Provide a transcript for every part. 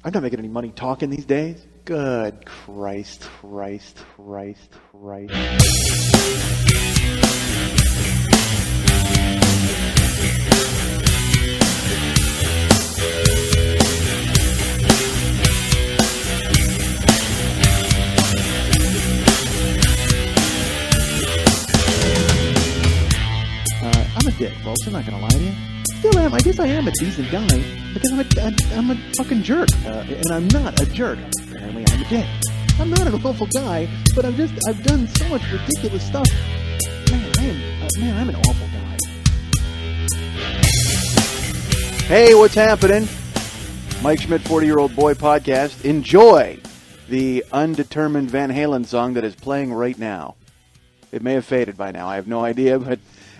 I'm not making any money talking these days. Good Christ. I'm a dick, folks. I'm not going to lie to you. Still am. I guess I am a decent guy because I'm a fucking jerk. And I'm not a jerk. Apparently I'm a dick. I'm not an awful guy, but I've done so much ridiculous stuff. I'm an awful guy. Hey, what's happening? Mike Schmidt, 40-Year-Old Boy Podcast. Enjoy the undetermined Van Halen song that is playing right now. It may have faded by now. I have no idea, but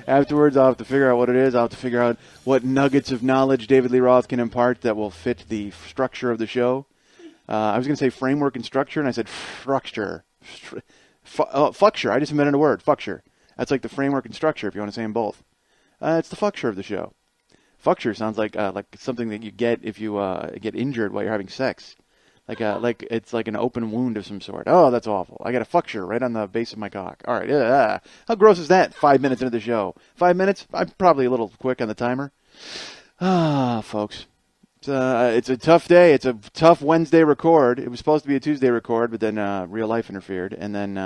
afterwards I'll have to figure out what it is. I'll have to figure out what nuggets of knowledge David Lee Roth can impart that will fit the structure of the show. I was going to say framework and structure, and I said structure. Fucture. I just invented a word. Fucture. That's like the framework and structure, if you want to say them both. It's the fucture of the show. Fucture sounds like something that you get if you get injured while you're having sex. Like it's like an open wound of some sort. Oh, that's awful. I got a fucture right on the base of my cock. All right. How gross is that? 5 minutes into the show. 5 minutes? I'm probably a little quick on the timer. Folks. It's a tough day. It's a tough Wednesday record. It was supposed to be a Tuesday record, but then real life interfered. And then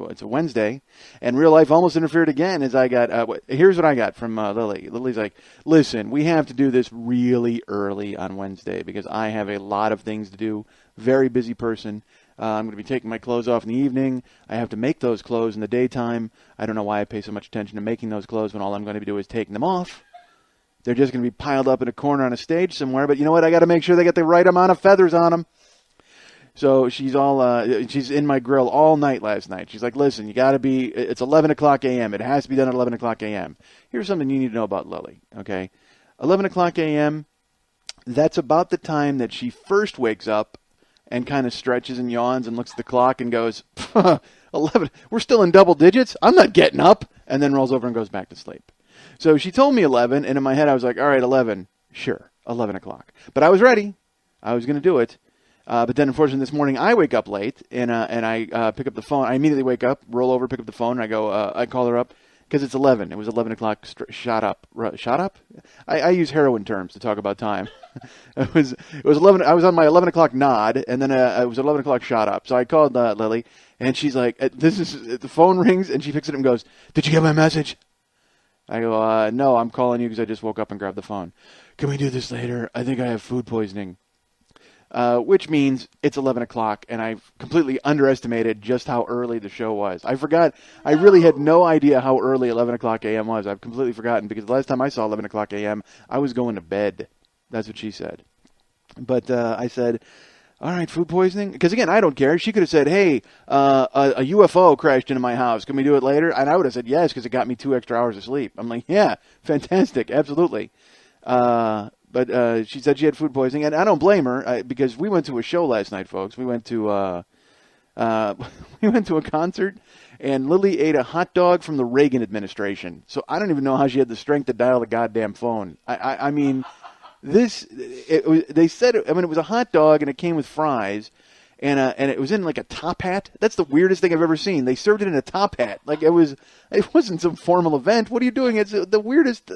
it's a Wednesday, and real life almost interfered again as I got... here's what I got from Lily. Lily's like, listen, we have to do this really early on Wednesday because I have a lot of things to do. Very busy person. I'm going to be taking my clothes off in the evening. I have to make those clothes in the daytime. I don't know why I pay so much attention to making those clothes when all I'm going to be doing is taking them off. They're just going to be piled up in a corner on a stage somewhere. But you know what? I got to make sure they get the right amount of feathers on them. So she's she's in my grill all night last night. She's like, listen, you got to be, it's 11 o'clock a.m. It has to be done at 11 o'clock a.m. Here's something you need to know about Lily, okay? 11 o'clock a.m., that's about the time that she first wakes up and kind of stretches and yawns and looks at the clock and goes, 11, we're still in double digits? I'm not getting up. And then rolls over and goes back to sleep. So she told me 11, and in my head I was like, all right, 11, sure, 11 o'clock. But I was ready. I was going to do it. But then, unfortunately, this morning I wake up late, and I pick up the phone. I immediately wake up, roll over, pick up the phone, and I go, I call her up because it's 11. It was 11 o'clock, shot up. Shot up? I use heroin terms to talk about time. It was 11. I was on my 11 o'clock nod, and then it was 11 o'clock shot up. So I called Lily, and she's like, the phone rings, and she picks it up and goes, did you get my message? I go, no, I'm calling you because I just woke up and grabbed the phone. Can we do this later? I think I have food poisoning. Which means it's 11 o'clock, and I've completely underestimated just how early the show was. I forgot. I really had no idea how early 11 o'clock a.m. was. I've completely forgotten because the last time I saw 11 o'clock a.m., I was going to bed. That's what she said. But I said, all right, food poisoning? Because, again, I don't care. She could have said, hey, a UFO crashed into my house. Can we do it later? And I would have said yes because it got me 2 extra hours of sleep. I'm like, yeah, fantastic, absolutely. But she said she had food poisoning, and I don't blame her because we went to a show last night, folks. We went to a concert, and Lily ate a hot dog from the Reagan administration. So I don't even know how she had the strength to dial the goddamn phone. I mean, they said it was a hot dog, and it came with fries, and it was in like a top hat. That's the weirdest thing I've ever seen. They served it in a top hat. Like it wasn't some formal event. What are you doing? It's the weirdest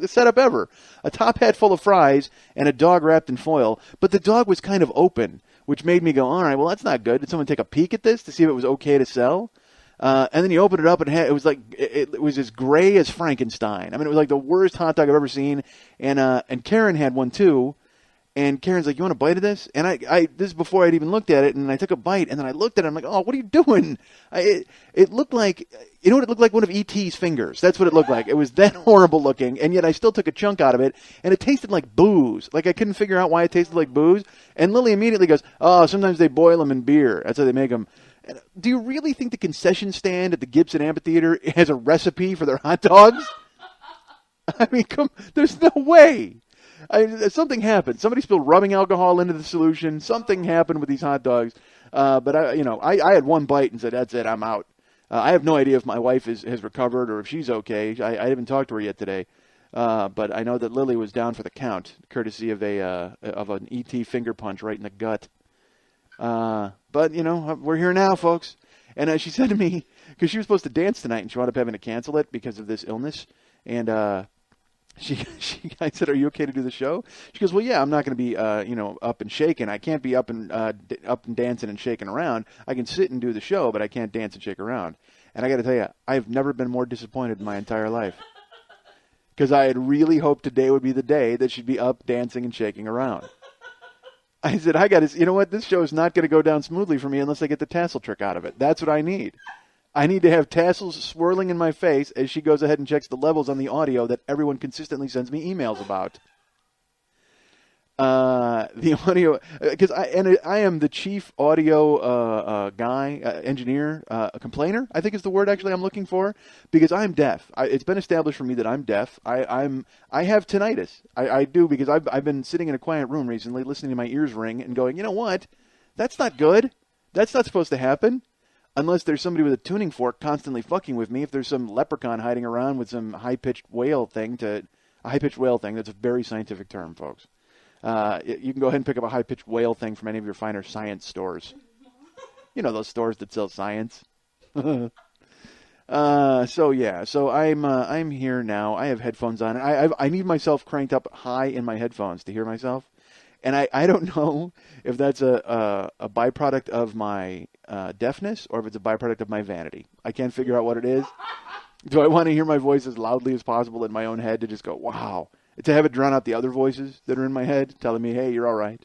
setup ever. A top hat full of fries and a dog wrapped in foil. But the dog was kind of open, which made me go, all right, well, that's not good. Did someone take a peek at this to see if it was okay to sell? And then you open it up, and it was like it was as gray as Frankenstein. I mean, it was like the worst hot dog I've ever seen. And Karen had one too. And Karen's like, you want a bite of this? And I this is before I'd even looked at it, and I took a bite, and then I looked at it, I'm like, oh, what are you doing? It looked like, you know what it looked like? One of E.T.'s fingers. That's what it looked like. It was that horrible looking, and yet I still took a chunk out of it, and it tasted like booze. Like I couldn't figure out why it tasted like booze. And Lily immediately goes, oh, sometimes they boil them in beer. That's how they make them. And do you really think the concession stand at the Gibson Amphitheater has a recipe for their hot dogs? I mean, there's no way. Something happened. Somebody spilled rubbing alcohol into the solution. Something happened with these hot dogs. But I had one bite and said, that's it, I'm out. I have no idea if my wife has recovered or if she's okay. I haven't talked to her yet today. But I know that Lily was down for the count, courtesy of an ET finger punch right in the gut. But, we're here now, folks. And she said to me, because she was supposed to dance tonight, and she wound up having to cancel it because of this illness. And I said, "Are you okay to do the show?" She goes, "Well, yeah, I'm not going to be, up and shaking. I can't be up and dancing and shaking around. I can sit and do the show, but I can't dance and shake around." And I got to tell you, I've never been more disappointed in my entire life. Because I had really hoped today would be the day that she'd be up dancing and shaking around. I said, you know what? This show is not going to go down smoothly for me unless I get the tassel trick out of it. That's what I need. I need to have tassels swirling in my face as she goes ahead and checks the levels on the audio that everyone consistently sends me emails about. The audio, because I am the chief audio engineer, complainer, I think is the word actually I'm looking for, because I'm deaf. It's been established for me that I'm deaf. I have tinnitus. I do, because I've been sitting in a quiet room recently, listening to my ears ring and going, you know what? That's not good. That's not supposed to happen. Unless there's somebody with a tuning fork constantly fucking with me. If there's some leprechaun hiding around with some high-pitched whale thing, that's a very scientific term, folks. You can go ahead and pick up a high-pitched whale thing from any of your finer science stores. You know, those stores that sell science. So I'm here now. I have headphones on. I need myself cranked up high in my headphones to hear myself. And I don't know if that's a byproduct of my deafness or if it's a byproduct of my vanity. I can't figure out what it is. Do I want to hear my voice as loudly as possible in my own head to just go, wow, to have it drown out the other voices that are in my head telling me, hey, you're all right.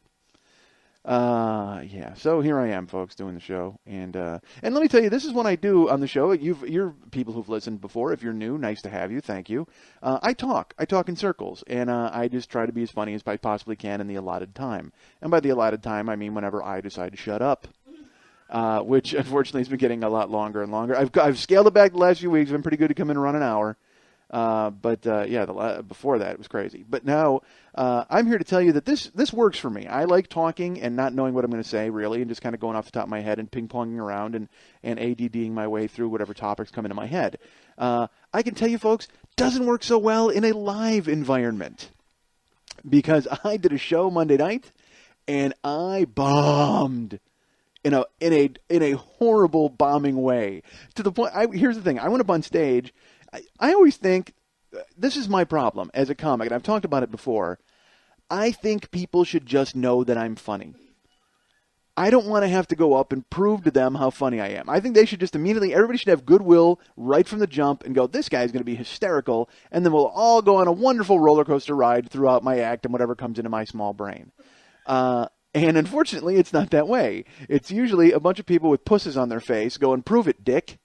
So here I am, folks, doing the show. And let me tell you, this is what I do on the show. You're people who've listened before. If you're new, nice to have you. Thank you. I talk in circles, and I just try to be as funny as I possibly can in the allotted time. And by the allotted time, I mean whenever I decide to shut up, which unfortunately has been getting a lot longer and longer. I've scaled it back the last few weeks. I've been pretty good to come in and run an hour. Before that, it was crazy. But now, I'm here to tell you that this works for me. I like talking and not knowing what I'm going to say, really, and just kind of going off the top of my head and ping-ponging around and ADDing my way through whatever topics come into my head. I can tell you, folks, doesn't work so well in a live environment. Because I did a show Monday night, and I bombed in a horrible bombing way. To the point, here's the thing. I went up on stage. I always think, this is my problem as a comic, and I've talked about it before. I think people should just know that I'm funny. I don't want to have to go up and prove to them how funny I am. I think they should just everybody should have goodwill right from the jump and go, this guy's going to be hysterical, and then we'll all go on a wonderful roller coaster ride throughout my act and whatever comes into my small brain. And unfortunately, it's not that way. It's usually a bunch of people with pusses on their face going, prove it, dick.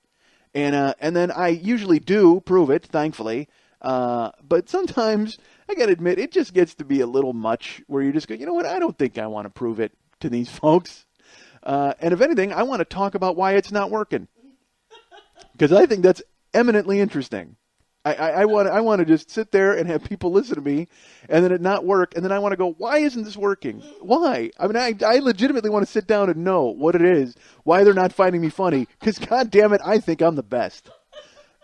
And then I usually do prove it, thankfully. But sometimes, I got to admit, it just gets to be a little much where you just go, you know what, I don't think I want to prove it to these folks. And if anything, I want to talk about why it's not working. Because I think that's eminently interesting. I want to just sit there and have people listen to me, and then it not work, and then I want to go, why isn't this working? Why? I mean, I legitimately want to sit down and know what it is, why they're not finding me funny, because God damn it, I think I'm the best.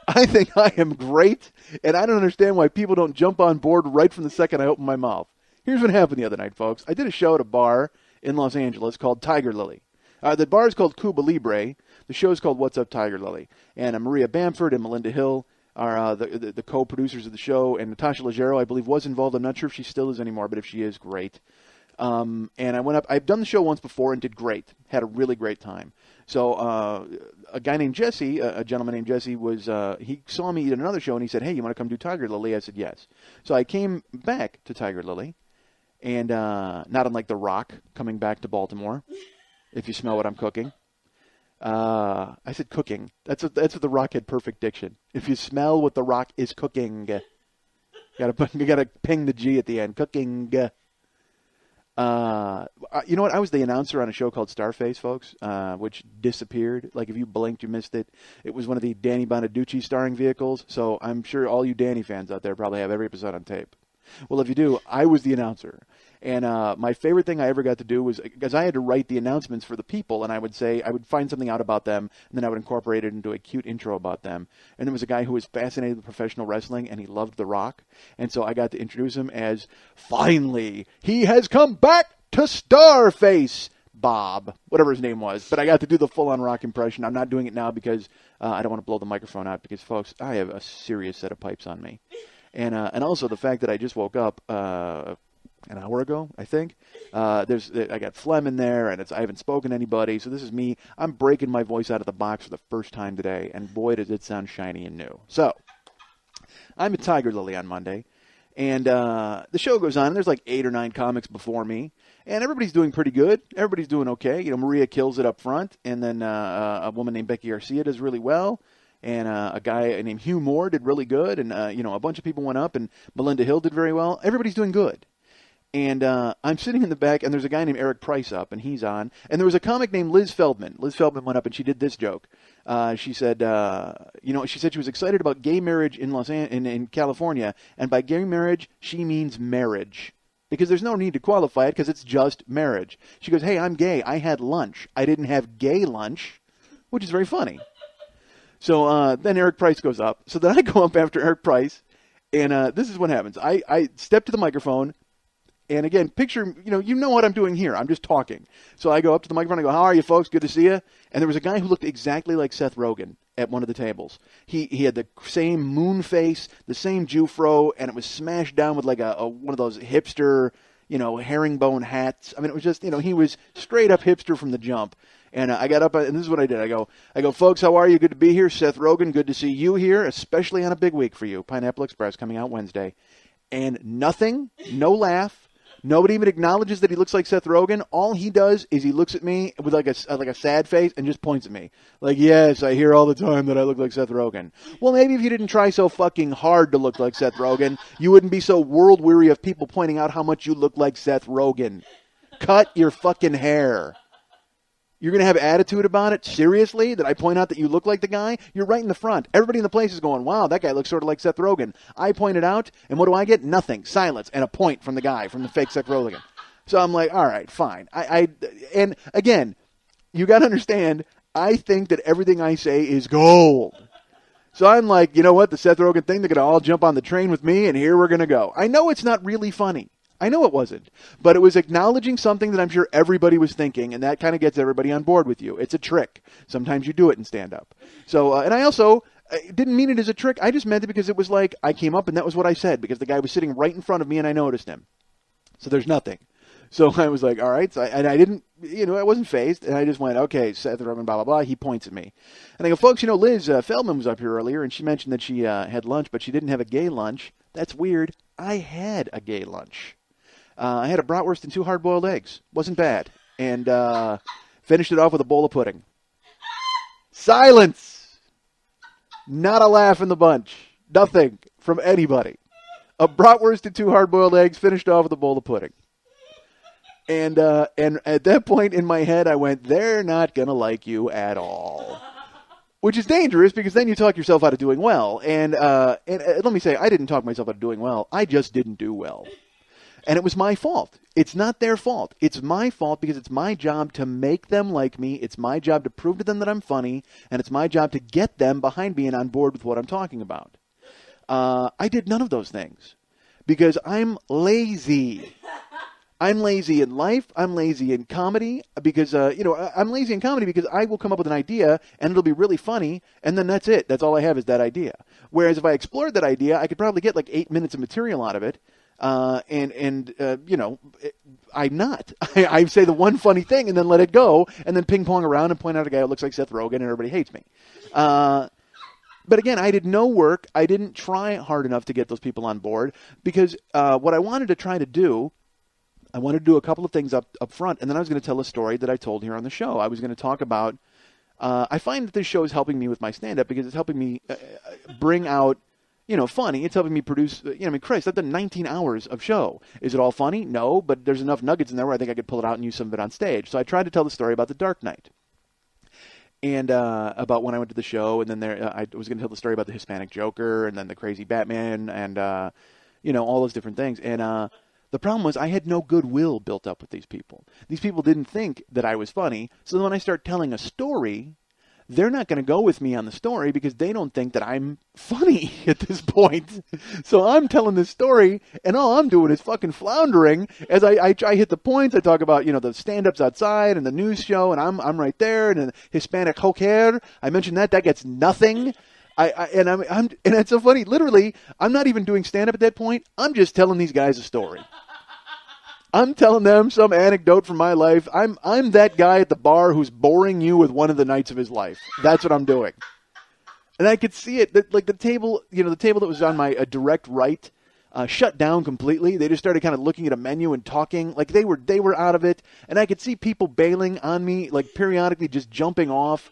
I think I am great, and I don't understand why people don't jump on board right from the second I open my mouth. Here's what happened the other night, folks. I did a show at a bar in Los Angeles called Tiger Lily. The bar is called Cuba Libre. The show is called What's Up, Tiger Lily. And Maria Bamford and Melinda Hill are the co-producers of the show, and Natasha Leggero, I believe, was involved. I'm not sure if she still is anymore, but if she is, great. And I went up. I've done the show once before and did great. Had a really great time. So a guy named Jesse, a gentleman named Jesse, he saw me at another show, and he said, hey, you want to come do Tiger Lily? I said, yes. So I came back to Tiger Lily, and not unlike The Rock coming back to Baltimore, if you smell what I'm cooking. I said cooking. That's what The Rock had perfect diction. If you smell what The Rock is cooking, you gotta ping the G at the end. Cooking. You know what? I was the announcer on a show called Starface, folks, which disappeared. Like, if you blinked, you missed it. It was one of the Danny Bonaducci starring vehicles, so I'm sure all you Danny fans out there probably have every episode on tape. Well, if you do, I was the announcer. And my favorite thing I ever got to do was, because I had to write the announcements for the people, and I would find something out about them, and then I would incorporate it into a cute intro about them. And there was a guy who was fascinated with professional wrestling, and he loved The Rock. And so I got to introduce him as, finally, he has come back to Starface Bob, whatever his name was. But I got to do the full-on Rock impression. I'm not doing it now because I don't want to blow the microphone out, because, folks, I have a serious set of pipes on me. And also the fact that I just woke up an hour ago, I think. I got phlegm in there, and I haven't spoken to anybody, so this is me. I'm breaking my voice out of the box for the first time today, and boy, does it sound shiny and new. So, I'm at Tiger Lily on Monday, and the show goes on, and there's like 8 or 9 comics before me, and everybody's doing pretty good. Everybody's doing okay. You know, Maria kills it up front, and then a woman named Becky Garcia does really well. And a guy named Hugh Moore did really good, and a bunch of people went up, and Melinda Hill did very well. Everybody's doing good. And I'm sitting in the back, and there's a guy named Eric Price up, and he's on. And there was a comic named Liz Feldman. Liz Feldman went up, and she did this joke. She said, she was excited about gay marriage in California, and by gay marriage, she means marriage. Because there's no need to qualify it, because it's just marriage. She goes, hey, I'm gay. I had lunch. I didn't have gay lunch, which is very funny. So then Eric Price goes up. So then I go up after Eric Price, and this is what happens. I step to the microphone, and again, picture, you know what I'm doing here. I'm just talking. So I go up to the microphone, I go, how are you folks? Good to see you. And there was a guy who looked exactly like Seth Rogen at one of the tables. He had the same moon face, the same Jufro, and it was smashed down with like one of those hipster, herringbone hats. I mean, it was just, he was straight up hipster from the jump. And I got up, and this is what I did. I go, folks, how are you? Good to be here. Seth Rogen, good to see you here, especially on a big week for you. Pineapple Express coming out Wednesday. And nothing, no laugh. Nobody even acknowledges that he looks like Seth Rogen. All he does is he looks at me with like a sad face and just points at me. Like, yes, I hear all the time that I look like Seth Rogen. Well, maybe if you didn't try so fucking hard to look like Seth Rogen, you wouldn't be so world weary of people pointing out how much you look like Seth Rogen. Cut your fucking hair. You're going to have attitude about it? Seriously? That I point out that you look like the guy? You're right in the front. Everybody in the place is going, wow, that guy looks sort of like Seth Rogen. I point it out, and what do I get? Nothing. Silence and a point from the guy, from the fake Seth Rogen. So I'm like, all right, fine. And again, you got to understand, I think that everything I say is gold. So I'm like, you know what? The Seth Rogen thing, they're going to all jump on the train with me, and here we're going to go. I know it's not really funny. I know it wasn't, but it was acknowledging something that I'm sure everybody was thinking, and that kind of gets everybody on board with you. It's a trick. Sometimes you do it in stand-up. So, and I also didn't mean it as a trick. I just meant it because it was like I came up and that was what I said, because the guy was sitting right in front of me and I noticed him. So there's nothing. So I was like, all right. So I didn't, I wasn't phased, and I just went, okay, Seth Rogen, blah, blah, blah. He points at me. And I go, folks, Liz Feldman was up here earlier, and she mentioned that she had lunch, but she didn't have a gay lunch. That's weird. I had a gay lunch. I had a bratwurst and 2 hard-boiled eggs. Wasn't bad. And finished it off with a bowl of pudding. Silence! Not a laugh in the bunch. Nothing from anybody. A bratwurst and 2 hard-boiled eggs, finished off with a bowl of pudding. And at that point in my head, I went, they're not going to like you at all. Which is dangerous, because then you talk yourself out of doing well. And let me say, I didn't talk myself out of doing well. I just didn't do well. And it was my fault. It's not their fault. It's my fault, because it's my job to make them like me. It's my job to prove to them that I'm funny. And it's my job to get them behind me and on board with what I'm talking about. I did none of those things because I'm lazy. I'm lazy in life. I'm lazy in comedy because, I'm lazy in comedy because I will come up with an idea and it'll be really funny. And then that's it. That's all I have is that idea. Whereas if I explored that idea, I could probably get like 8 minutes of material out of it. I'm not. I say the one funny thing and then let it go and then ping pong around and point out a guy who looks like Seth Rogen and everybody hates me. But again, I did no work. I didn't try hard enough to get those people on board because what I wanted to try to do, I wanted to do a couple of things up front, and then I was going to tell a story that I told here on the show. I was going to talk about, I find that this show is helping me with my stand-up because it's helping me bring out, funny. It's helping me produce, Christ, I've done 19 hours of show. Is it all funny? No, but there's enough nuggets in there where I think I could pull it out and use some of it on stage. So I tried to tell the story about The Dark Knight. And about when I went to the show, and then I was going to tell the story about the Hispanic Joker, and then the crazy Batman, and, all those different things. And The problem was I had no goodwill built up with these people. These people didn't think that I was funny. So when I start telling a story, they're not going to go with me on the story because they don't think that I'm funny at this point. So I'm telling this story, and all I'm doing is fucking floundering as I hit the points. I talk about, the stand-ups outside and the news show, and I'm right there, and the Hispanic joker. I mentioned that gets nothing. And it's so funny. Literally, I'm not even doing stand-up at that point. I'm just telling these guys a story. I'm telling them some anecdote from my life. I'm that guy at the bar who's boring you with one of the nights of his life. That's what I'm doing. And I could see it. Like the table, the table that was on my direct right, shut down completely. They just started kind of looking at a menu and talking. Like they were out of it. And I could see people bailing on me, like periodically just jumping off.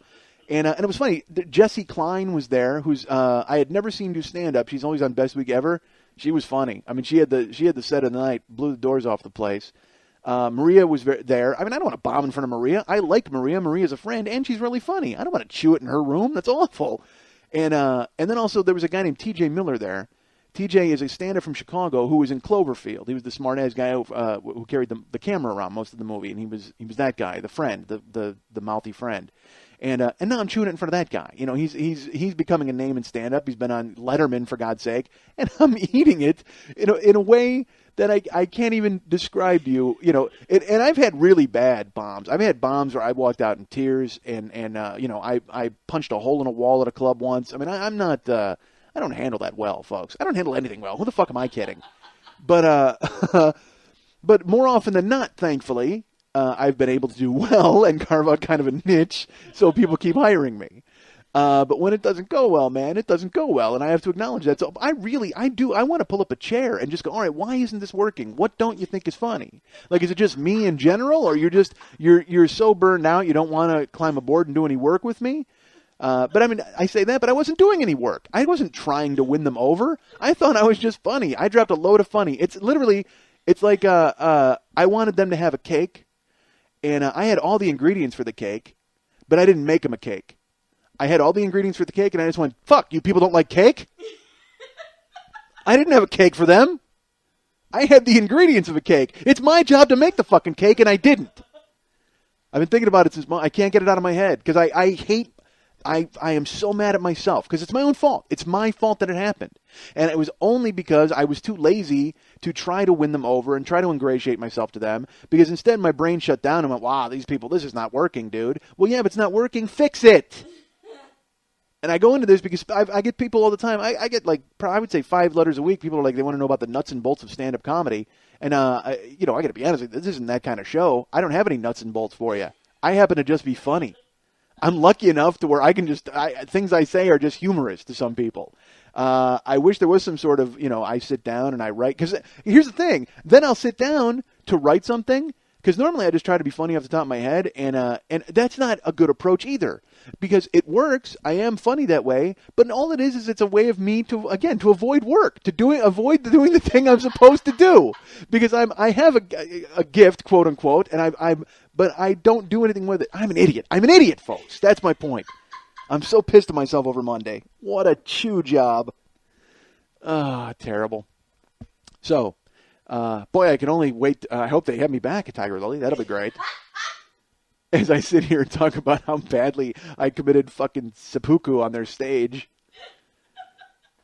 And it was funny. Jessie Klein was there, who's I had never seen do stand-up. She's always on Best Week Ever. She was funny. I mean, she had the set of the night, blew the doors off the place. Maria was there. I mean, I don't want to bomb in front of Maria. I like Maria. Maria's a friend, and she's really funny. I don't want to chew it in her room. That's awful. And then also there was a guy named T.J. Miller there. T.J. is a stand-up from Chicago who was in Cloverfield. He was the smart-ass guy who carried the camera around most of the movie, and he was that guy, the friend, the mouthy friend. And now I'm chewing it in front of that guy. He's becoming a name in stand-up. He's been on Letterman, for God's sake. And I'm eating it in a way that I can't even describe to you. And I've had really bad bombs. I've had bombs where I walked out in tears and I punched a hole in a wall at a club once. I mean, I'm not, I don't handle that well, folks. I don't handle anything well. Who the fuck am I kidding? But more often than not, thankfully, I've been able to do well and carve out kind of a niche, so people keep hiring me. But when it doesn't go well, man, it doesn't go well, and I have to acknowledge that. So I want to pull up a chair and just go, all right, why isn't this working? What don't you think is funny? Like, is it just me in general, or you're so burned out you don't want to climb aboard and do any work with me? But I mean, I say that, but I wasn't doing any work. I wasn't trying to win them over. I thought I was just funny. I dropped a load of funny. It's like I wanted them to have a cake. And I had all the ingredients for the cake, but I didn't make them a cake. I had all the ingredients for the cake, and I just went, fuck, you people don't like cake? I didn't have a cake for them. I had the ingredients of a cake. It's my job to make the fucking cake, and I didn't. I've been thinking about it since I can't get it out of my head, because I am so mad at myself, because it's my own fault. It's my fault that it happened. And it was only because I was too lazy to try to win them over and try to ingratiate myself to them, because instead my brain shut down and went, wow, these people, this is not working, dude. Well, yeah, if it's not working, fix it. And I go into this because I get people all the time. I get I would say 5 letters a week. People are like, they want to know about the nuts and bolts of stand-up comedy. And, I got to be honest with you, this isn't that kind of show. I don't have any nuts and bolts for you. I happen to just be funny. I'm lucky enough to where I can things I say are just humorous to some people. I wish there was some sort of, I sit down and I write. Because here's the thing. Then I'll sit down to write something. Because normally I just try to be funny off the top of my head. And that's not a good approach either. Because it works. I am funny that way. But all it is it's a way of me to avoid work. Avoid doing the thing I'm supposed to do. Because I have a gift, quote unquote. And but I don't do anything with it. I'm an idiot. I'm an idiot, folks. That's my point. I'm so pissed at myself over Monday. What a chew job. Terrible. So, boy, I can only wait. I hope they have me back at Tiger Lily. That'll be great. As I sit here and talk about how badly I committed fucking seppuku on their stage.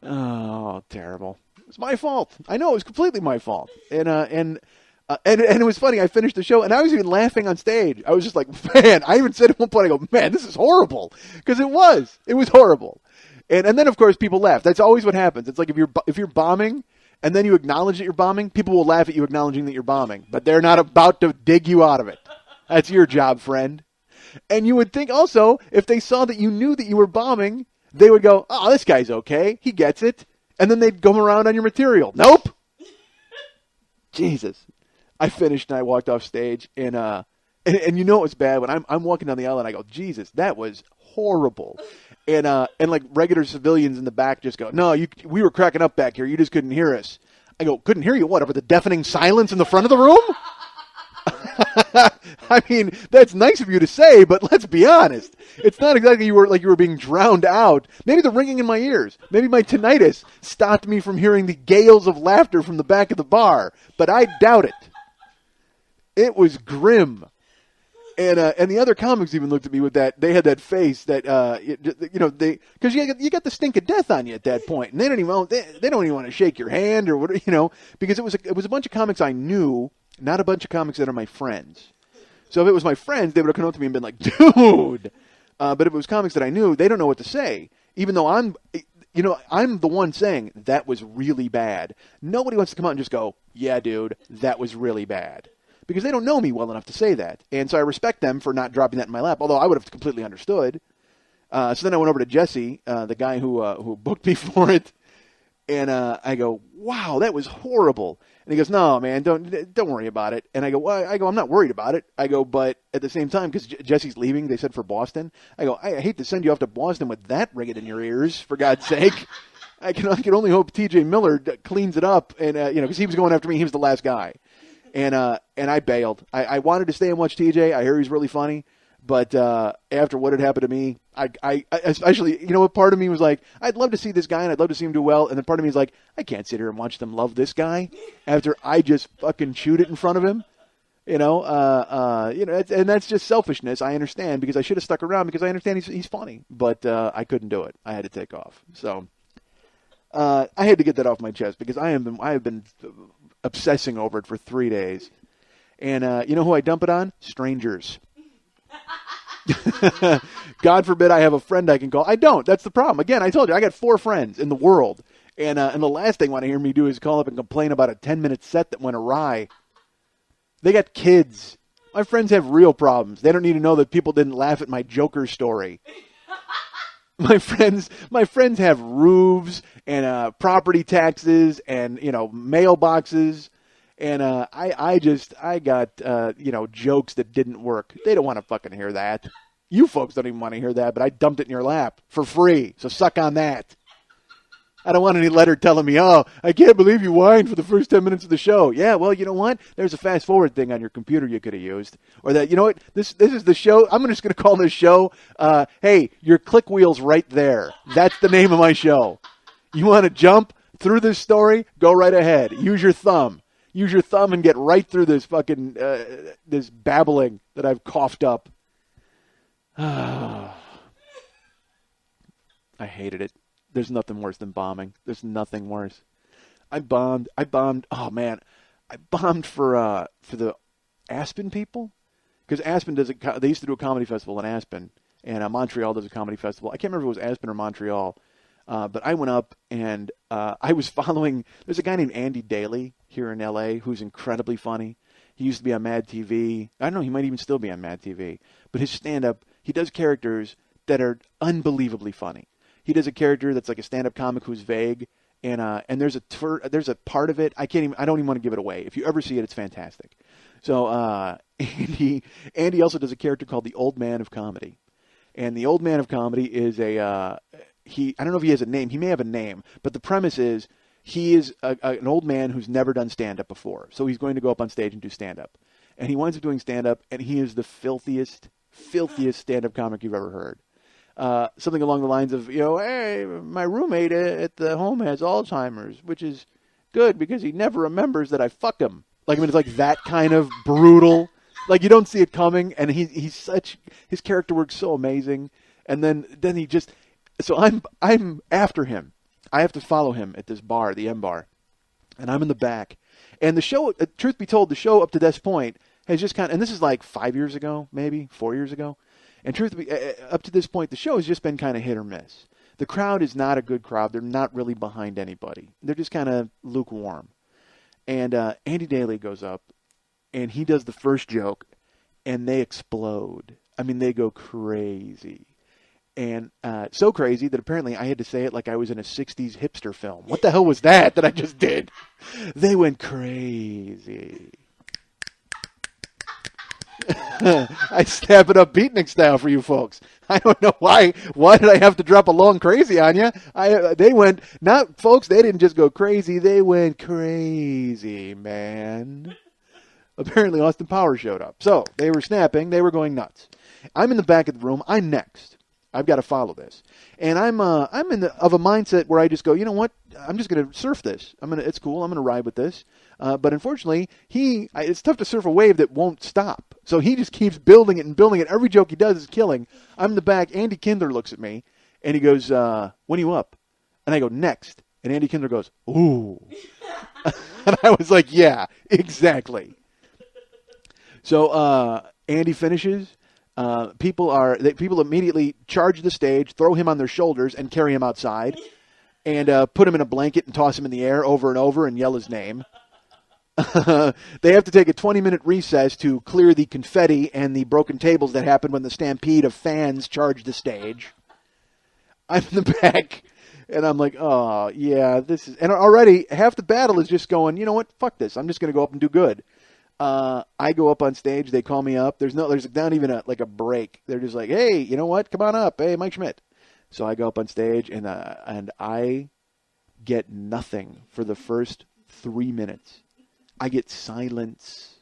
Oh, terrible. It's my fault. I know it was completely my fault. And it was funny. I finished the show, and I was even laughing on stage. I was just like, man, I even said at one point, I go, man, this is horrible. Because it was. It was horrible. And then, of course, people laugh. That's always what happens. It's like if you're bombing, and then you acknowledge that you're bombing, people will laugh at you acknowledging that you're bombing. But they're not about to dig you out of it. That's your job, friend. And you would think also, if they saw that you knew that you were bombing, they would go, oh, this guy's okay. He gets it. And then they'd come around on your material. Nope. Jesus. I finished and I walked off stage, and you know it was bad when I'm walking down the aisle and I go, Jesus, that was horrible. And like regular civilians in the back just go, no, we were cracking up back here. You just couldn't hear us. I go, couldn't hear you? What, over the deafening silence in the front of the room? I mean, that's nice of you to say, but let's be honest. It's not exactly you were being drowned out. Maybe the ringing in my ears, maybe my tinnitus stopped me from hearing the gales of laughter from the back of the bar, but I doubt it. It was grim. And the other comics even looked at me with that. They had that face that because you got the stink of death on you at that point, and they don't even want to shake your hand or what, because it was a bunch of comics I knew, not a bunch of comics that are my friends. So if it was my friends, they would have come up to me and been like, "Dude," but if it was comics that I knew, they don't know what to say, even though I'm the one saying that was really bad. Nobody wants to come out and just go, "Yeah, dude, that was really bad." Because they don't know me well enough to say that. And so I respect them for not dropping that in my lap, although I would have completely understood. So then I went over to Jesse, the guy who booked me for it, and I go, "Wow, that was horrible." And he goes, "No, man, don't worry about it." And I go, "Well," I'm not worried about it. I go, but at the same time, because Jesse's leaving, they said for Boston. I go, I hate to send you off to Boston with that ringing in your ears, for God's sake. I can only hope T.J. Miller cleans it up, and because he was going after me, he was the last guy. And I bailed. I wanted to stay and watch TJ. I hear he's really funny. But after what had happened to me, I especially, what part of me was like, I'd love to see this guy and I'd love to see him do well. And then part of me is like, I can't sit here and watch them love this guy after I just fucking shoot it in front of him. And that's just selfishness. I understand, because I should have stuck around because I understand he's funny. But I couldn't do it. I had to take off. So I had to get that off my chest because I have been obsessing over it for 3 days. And you know who I dump it on? Strangers. God forbid I have a friend I can call. I don't. That's the problem. Again, I told you, I got 4 friends in the world. And the last thing they want to hear me do is call up and complain about a 10-minute set that went awry. They got kids. My friends have real problems. They don't need to know that people didn't laugh at my Joker story. My friends have roofs and property taxes and mailboxes, and I got jokes that didn't work. They don't want to fucking hear that. You folks don't even want to hear that, but I dumped it in your lap for free. So suck on that. I don't want any letter telling me, "Oh, I can't believe you whined for the first 10 minutes of the show." Yeah, well, you know what? There's a fast forward thing on your computer you could have used. Or that, this is the show. I'm just going to call this show, hey, your click wheel's right there. That's the name of my show. You want to jump through this story? Go right ahead. Use your thumb. Use your thumb and get right through this fucking, this babbling that I've coughed up. I hated it. There's nothing worse than bombing. There's nothing worse. I bombed. Oh man, I bombed for the Aspen people, because Aspen they used to do a comedy festival in Aspen, and Montreal does a comedy festival. I can't remember if it was Aspen or Montreal, but I went up and I was following. There's a guy named Andy Daly here in L.A. who's incredibly funny. He used to be on Mad TV. I don't know. He might even still be on Mad TV. But his stand-up, he does characters that are unbelievably funny. He does a character that's like a stand-up comic who's vague, and there's a part of it I don't even want to give it away. If you ever see it, it's fantastic. So Andy also does a character called the Old Man of Comedy, and the Old Man of Comedy is I don't know if he has a name. He may have a name, but the premise is he is an old man who's never done stand-up before, so he's going to go up on stage and do stand-up, and he winds up doing stand-up, and he is the filthiest stand-up comic you've ever heard. Something along the lines of, hey, my roommate at the home has Alzheimer's, which is good because he never remembers that I fucked him. It's like that kind of brutal. Like, you don't see it coming, and his character works so amazing. And then he just, so I'm after him. I have to follow him at this bar, the M Bar, and I'm in the back. And the show, truth be told, the show up to this point has just and this is like 5 years ago, maybe 4 years ago. And truth be, up to this point, the show has just been kind of hit or miss. The crowd is not a good crowd. They're not really behind anybody. They're just kind of lukewarm. And Andy Daly goes up, and he does the first joke, and they explode. I mean, they go crazy. And so crazy that apparently I had to say it like I was in a 60s hipster film. What the hell was that I just did? They went crazy. I snap it up beatnik style for you folks. I don't know why. Why did I have to drop a long crazy on you? They went, not folks, they didn't just go crazy. They went crazy, man. Apparently Austin Powers showed up. So they were snapping. They were going nuts. I'm in the back of the room. I'm next. I've got to follow this. And I'm of a mindset where I just go, you know what? I'm just going to surf this. It's cool. I'm going to ride with this. But unfortunately, it's tough to surf a wave that won't stop. So he just keeps building it and building it. Every joke he does is killing. I'm in the back. Andy Kindler looks at me, and he goes, when are you up? And I go, next. And Andy Kindler goes, ooh. And I was like, yeah, exactly. So Andy finishes. People immediately charge the stage, throw him on their shoulders, and carry him outside, and put him in a blanket and toss him in the air over and over and yell his name. They have to take a 20-minute recess to clear the confetti and the broken tables that happened when the stampede of fans charged the stage. I'm in the back, and I'm like, oh, yeah, this is... And already, half the battle is just going, you know what, fuck this. I'm just going to go up and do good. I go up on stage. They call me up. There's not even a break. They're just like, hey, you know what? Come on up. Hey, Mike Schmidt. So I go up on stage, and I get nothing for the first 3 minutes. I get silence.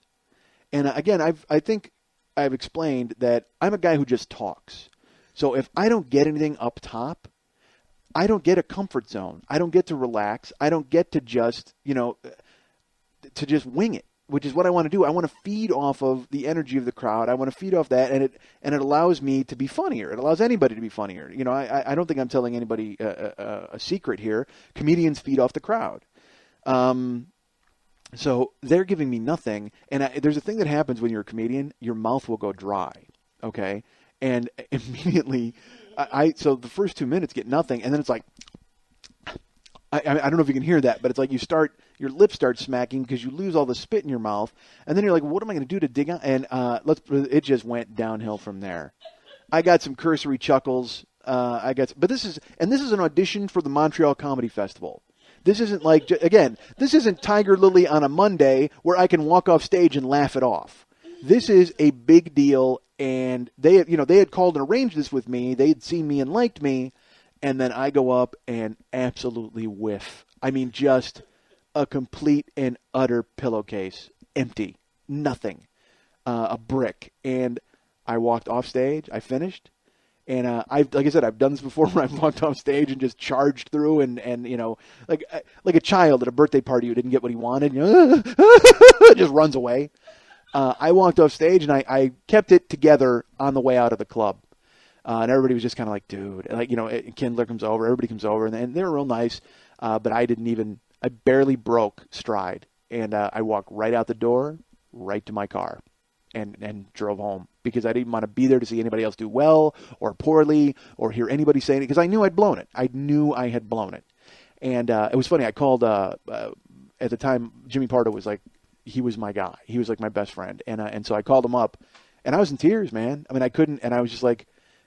And again, I think I've explained that I'm a guy who just talks. So if I don't get anything up top, I don't get a comfort zone. I don't get to relax. I don't get to just, to just wing it, which is what I want to do. I want to feed off of the energy of the crowd. I want to feed off that, and it allows me to be funnier. It allows anybody to be funnier. I don't think I'm telling anybody a secret here. Comedians feed off the crowd. So they're giving me nothing, and there's a thing that happens when you're a comedian. Your mouth will go dry, okay? And immediately, so the first 2 minutes get nothing, and then it's like, I don't know if you can hear that, but it's like your lips start smacking because you lose all the spit in your mouth, and then you're like, what am I going to do to dig out? And it just went downhill from there. I got some cursory chuckles. But this is an audition for the Montreal Comedy Festival. This isn't this isn't Tiger Lily on a Monday where I can walk off stage and laugh it off. This is a big deal, and they had called and arranged this with me. They had seen me and liked me, and then I go up and absolutely whiff. I mean, just a complete and utter pillowcase, empty, nothing, a brick. And I walked off stage. I finished. And like I said, I've done this before where I've walked off stage and just charged through and like a child at a birthday party who didn't get what he wanted, just runs away. I walked off stage and I kept it together on the way out of the club. And everybody was just kind of like, dude, Kindler comes over, everybody comes over, and they were real nice. But I barely broke stride. And I walked right out the door, right to my car. And drove home because I didn't want to be there to see anybody else do well or poorly or hear anybody say it because I knew I'd blown it. I knew I had blown it. And it was funny. I called at the time, Jimmy Pardo was like, he was my guy. He was like my best friend. And so I called him up and I was in tears, man. I mean, I couldn't. And I was just like,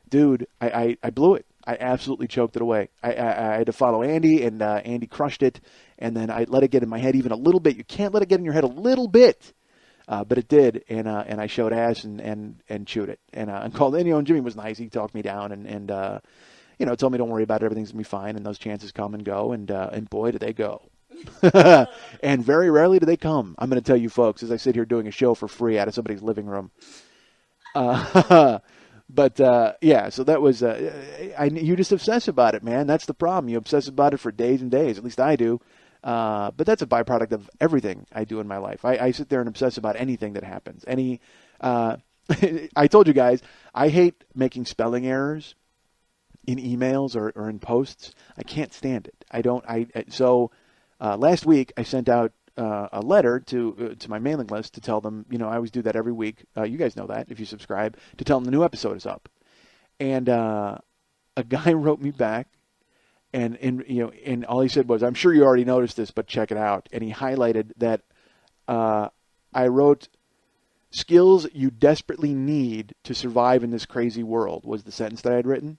dude, I blew it. I absolutely choked it away. I had to follow Andy, and Andy crushed it. And then I let it get in my head even a little bit. You can't let it get in your head a little bit. But it did, and I showed ass and chewed it, and called. And Jimmy was nice. He talked me down, and told me don't worry about it. Everything's gonna be fine, and those chances come and go, and boy, do they go. And very rarely do they come. I'm going to tell you folks as I sit here doing a show for free out of somebody's living room. But so that was. You just obsess about it, man. That's the problem. You obsess about it for days and days. At least I do. But that's a byproduct of everything I do in my life. I sit there and obsess about anything that happens. I told you guys, I hate making spelling errors in emails or in posts. I can't stand it. So last week I sent out a letter to my mailing list to tell them, I always do that every week. You guys know that if you subscribe, to tell them the new episode is up. And a guy wrote me back. And all he said was, I'm sure you already noticed this, but check it out. And he highlighted that I wrote, skills you desperately need to survive in this crazy world was the sentence that I had written.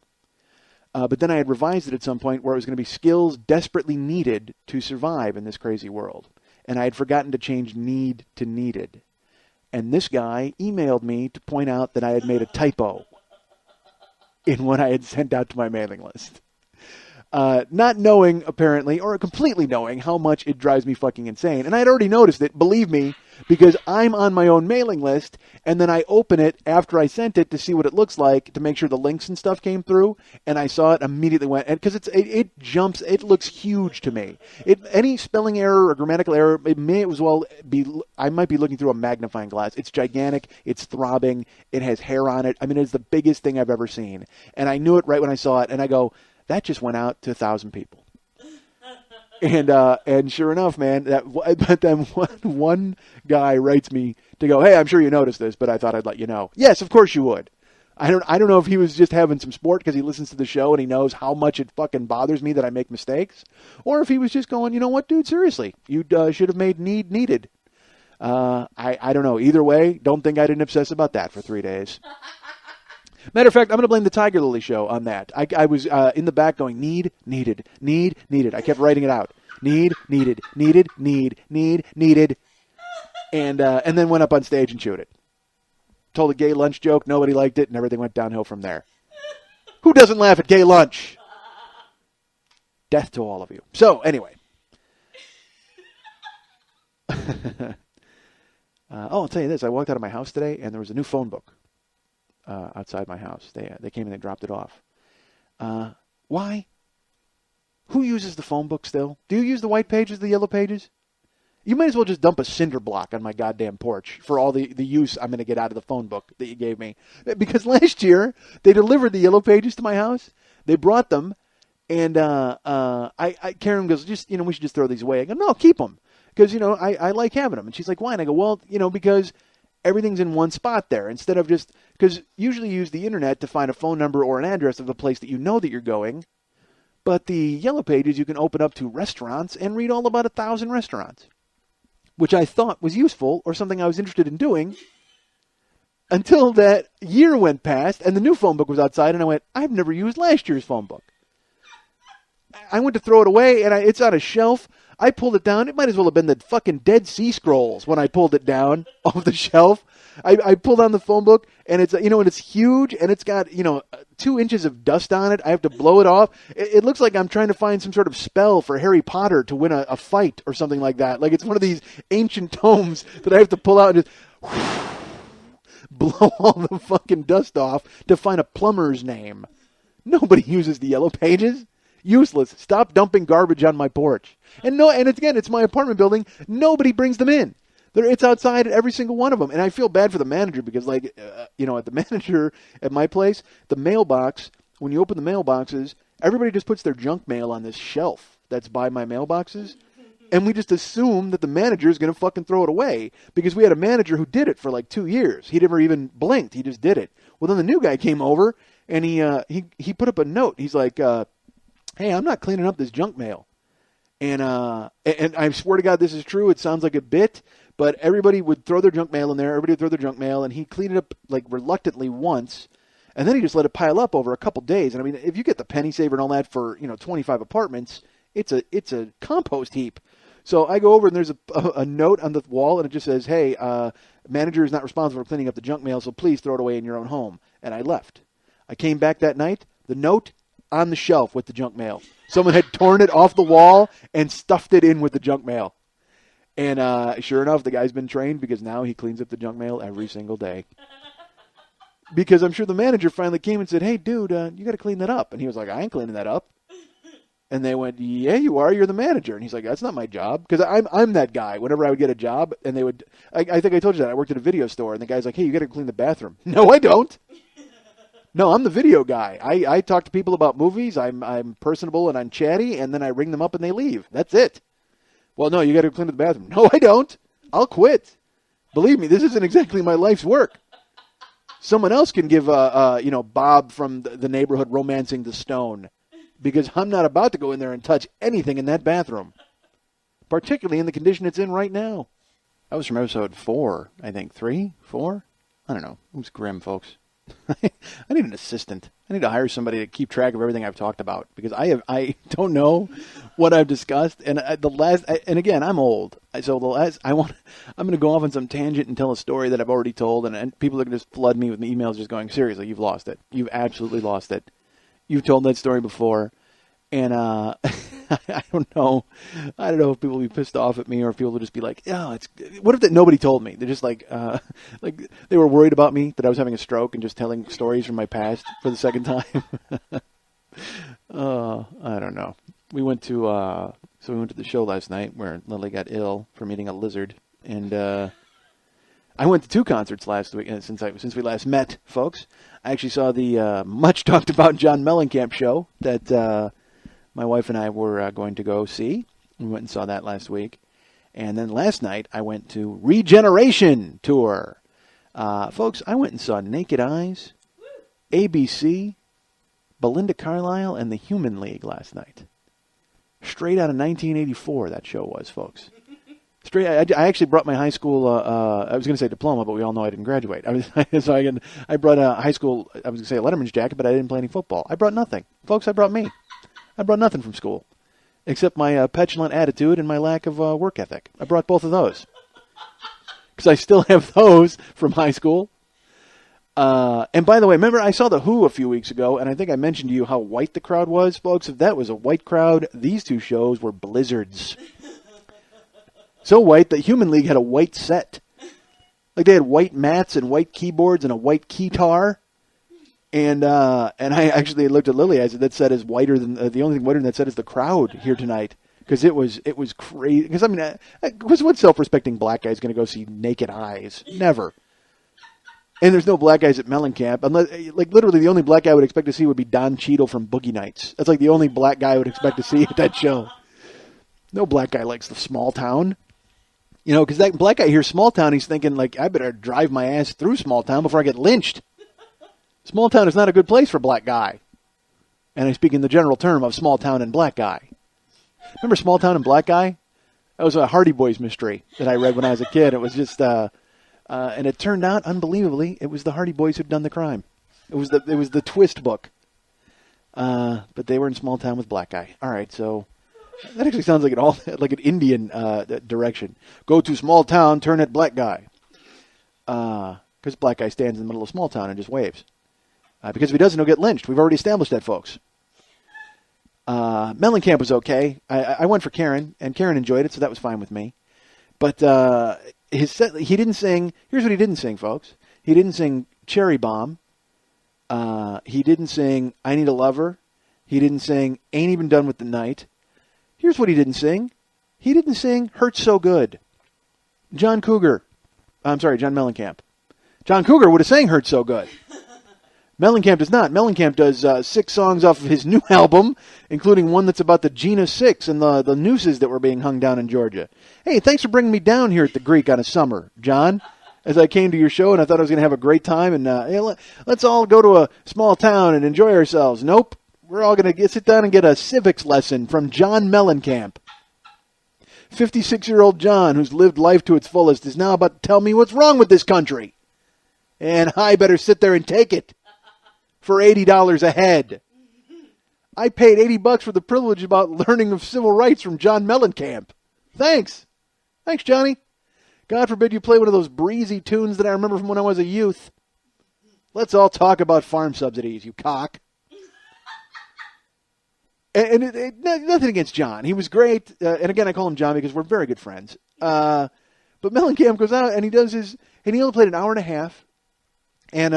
But then I had revised it at some point where it was going to be skills desperately needed to survive in this crazy world. And I had forgotten to change need to needed. And this guy emailed me to point out that I had made a typo in what I had sent out to my mailing list. not knowing, apparently, or completely knowing how much it drives me fucking insane. And I'd already noticed it, believe me, because I'm on my own mailing list, and then I open it after I sent it to see what it looks like, to make sure the links and stuff came through, and I saw it, immediately went, because it jumps, it looks huge to me. Any spelling error or grammatical error, it may as well be, I might be looking through a magnifying glass. It's gigantic, it's throbbing, it has hair on it. I mean, it's the biggest thing I've ever seen. And I knew it right when I saw it, and I go, that just went out to 1,000 people. And sure enough, man, but then one guy writes me to go, hey, I'm sure you noticed this, but I thought I'd let you know. Yes, of course you would. I don't know if he was just having some sport because he listens to the show and he knows how much it fucking bothers me that I make mistakes, or if he was just going, you know what, dude, seriously, you should have made needed. I don't know. Either way, don't think I didn't obsess about that for 3 days. Matter of fact, I'm going to blame the Tiger Lily show on that. I was in the back going, needed. I kept writing it out. Needed. And then went up on stage and chewed it. Told a gay lunch joke. Nobody liked it, and everything went downhill from there. Who doesn't laugh at gay lunch? Death to all of you. So, anyway. I'll tell you this. I walked out of my house today, and there was a new phone book. Outside my house. They came and they dropped it off. Why? Who uses the phone book still? Do you use the white pages, the yellow pages? You might as well just dump a cinder block on my goddamn porch for all the use I'm going to get out of the phone book that you gave me. Because last year, they delivered the yellow pages to my house. They brought them, and Karen goes, we should just throw these away. I go, no, keep them. Because, I like having them. And she's like, why? And I go, well, because everything's in one spot there instead of just, because usually you use the internet to find a phone number or an address of a place that you know that you're going. But the yellow pages, you can open up to restaurants and read all about 1,000 restaurants, which I thought was useful or something I was interested in doing until that year went past and the new phone book was outside and I went, I've never used last year's phone book. I went to throw it away and it's on a shelf. I pulled it down. It might as well have been the fucking Dead Sea Scrolls when I pulled it down off the shelf. I pulled down the phone book, and it's and it's huge, and it's got 2 inches of dust on it. I have to blow it off. It looks like I'm trying to find some sort of spell for Harry Potter to win a fight or something like that. Like it's one of these ancient tomes that I have to pull out and just blow all the fucking dust off to find a plumber's name. Nobody uses the yellow pages. Useless. Stop dumping garbage on my porch. And it's my apartment building. Nobody brings them in. It's outside at every single one of them. And I feel bad for the manager because, at the manager at my place, the mailbox, when you open the mailboxes, everybody just puts their junk mail on this shelf that's by my mailboxes. And we just assume that the manager is going to fucking throw it away because we had a manager who did it for 2 years. He never even blinked. He just did it. Well, then the new guy came over and he put up a note. He's like, hey, I'm not cleaning up this junk mail. And I swear to God, this is true. It sounds like a bit, but everybody would throw their junk mail in there. Everybody would throw their junk mail, and he cleaned it up reluctantly once, and then he just let it pile up over a couple days. And I mean, if you get the penny saver and all that for 25 apartments, it's a compost heap. So I go over and there's a note on the wall, and it just says, "Hey, manager is not responsible for cleaning up the junk mail, so please throw it away in your own home." And I left. I came back that night. The note on the shelf with the junk mail. Someone had torn it off the wall and stuffed it in with the junk mail. And sure enough, the guy's been trained because now he cleans up the junk mail every single day. Because I'm sure the manager finally came and said, "Hey, dude, you got to clean that up." And he was like, "I ain't cleaning that up." And they went, "Yeah, you are. You're the manager." And he's like, "That's not my job." Because I'm that guy. Whenever I would get a job, and they would, I think I told you that. I worked at a video store, and the guy's like, "Hey, you got to clean the bathroom." No, I don't. No, I'm the video guy. I talk to people about movies. I'm personable and I'm chatty, and then I ring them up and they leave. That's it. Well, no, you got to clean the bathroom. No, I don't. I'll quit. Believe me, this isn't exactly my life's work. Someone else can give Bob from the neighborhood romancing the stone, because I'm not about to go in there and touch anything in that bathroom, particularly in the condition it's in right now. That was from episode 4, I think. 3, 4? I don't know. It was grim, folks. I need an assistant. I need to hire somebody to keep track of everything I've talked about, because I don't know what I've discussed. And and again, I'm old, so I'm going to go off on some tangent and tell a story that I've already told, and people are going to just flood me with emails just going, "Seriously, you've lost it. You've absolutely lost it. You've told that story before." And I don't know. I don't know if people will be pissed off at me or if people will just be like, "Yeah, it's." What if that nobody told me? They're just like they were worried about me that I was having a stroke and just telling stories from my past for the second time. I don't know. We went to the show last night where Lily got ill from eating a lizard, and I went to 2 concerts last week since we last met, folks. I actually saw the much talked about John Mellencamp show that my wife and I were going to go see. We went and saw that last week. And then last night, I went to Regeneration Tour. Folks, I went and saw Naked Eyes, ABC, Belinda Carlisle, and the Human League last night. Straight out of 1984, that show was, folks. I actually brought my high school, I was going to say diploma, but we all know I didn't graduate. I brought a high school, I was going to say a Letterman's jacket, but I didn't play any football. I brought nothing. Folks, I brought me. I brought nothing from school, except my petulant attitude and my lack of work ethic. I brought both of those, because I still have those from high school. And by the way, remember I saw The Who a few weeks ago, and I think I mentioned to you how white the crowd was, folks. If that was a white crowd, these 2 shows were blizzards. So white that Human League had a white set. Like they had white mats and white keyboards and a white keytar. And I actually looked at Lily. I said, that set is whiter than the only thing whiter than that set is the crowd here tonight, because it was crazy. Because I mean, what self-respecting black guy is going to go see Naked Eyes? Never. And there's no black guys at Mellencamp, unless literally the only black guy I would expect to see would be Don Cheadle from Boogie Nights. That's like the only black guy I would expect to see at that show. No black guy likes the small town. You know, because that black guy hears small town, he's thinking like, I better drive my ass through small town before I get lynched. Small town is not a good place for black guy. And I speak in the general term of small town and black guy. Remember Small Town and Black Guy? That was a Hardy Boys mystery that I read when I was a kid. It was just, and it turned out, unbelievably, it was the Hardy Boys who'd done the crime. It was the twist book. But they were in Small Town with Black Guy. All right, so that actually sounds like an Indian direction. Go to small town, turn at black guy. Because black guy stands in the middle of small town and just waves. Because if he doesn't, he'll get lynched. We've already established that, folks. Mellencamp was okay. I went for Karen, and Karen enjoyed it, so that was fine with me. But his set, he didn't sing. Here's what he didn't sing, folks. He didn't sing Cherry Bomb. He didn't sing I Need a Lover. He didn't sing Ain't Even Done with the Night. Here's what he didn't sing. He didn't sing Hurts So Good. John Mellencamp. John Cougar would have sang Hurts So Good. Mellencamp does not. Mellencamp does 6 songs off of his new album, including one that's about the Gina 6 and the nooses that were being hung down in Georgia. Hey, thanks for bringing me down here at the Greek on a summer, John, as I came to your show and I thought I was going to have a great time. And hey, let's all go to a small town and enjoy ourselves. Nope. We're all going to sit down and get a civics lesson from John Mellencamp. 56-year-old John, who's lived life to its fullest, is now about to tell me what's wrong with this country. And I better sit there and take it. For $80 a head. I paid $80 for the privilege about learning of civil rights from John Mellencamp. Thanks. Thanks, Johnny. God forbid you play one of those breezy tunes that I remember from when I was a youth. Let's all talk about farm subsidies, you cock. And nothing against John. He was great. And again, I call him John because we're very good friends. But Mellencamp goes out and he only played an hour and a half. And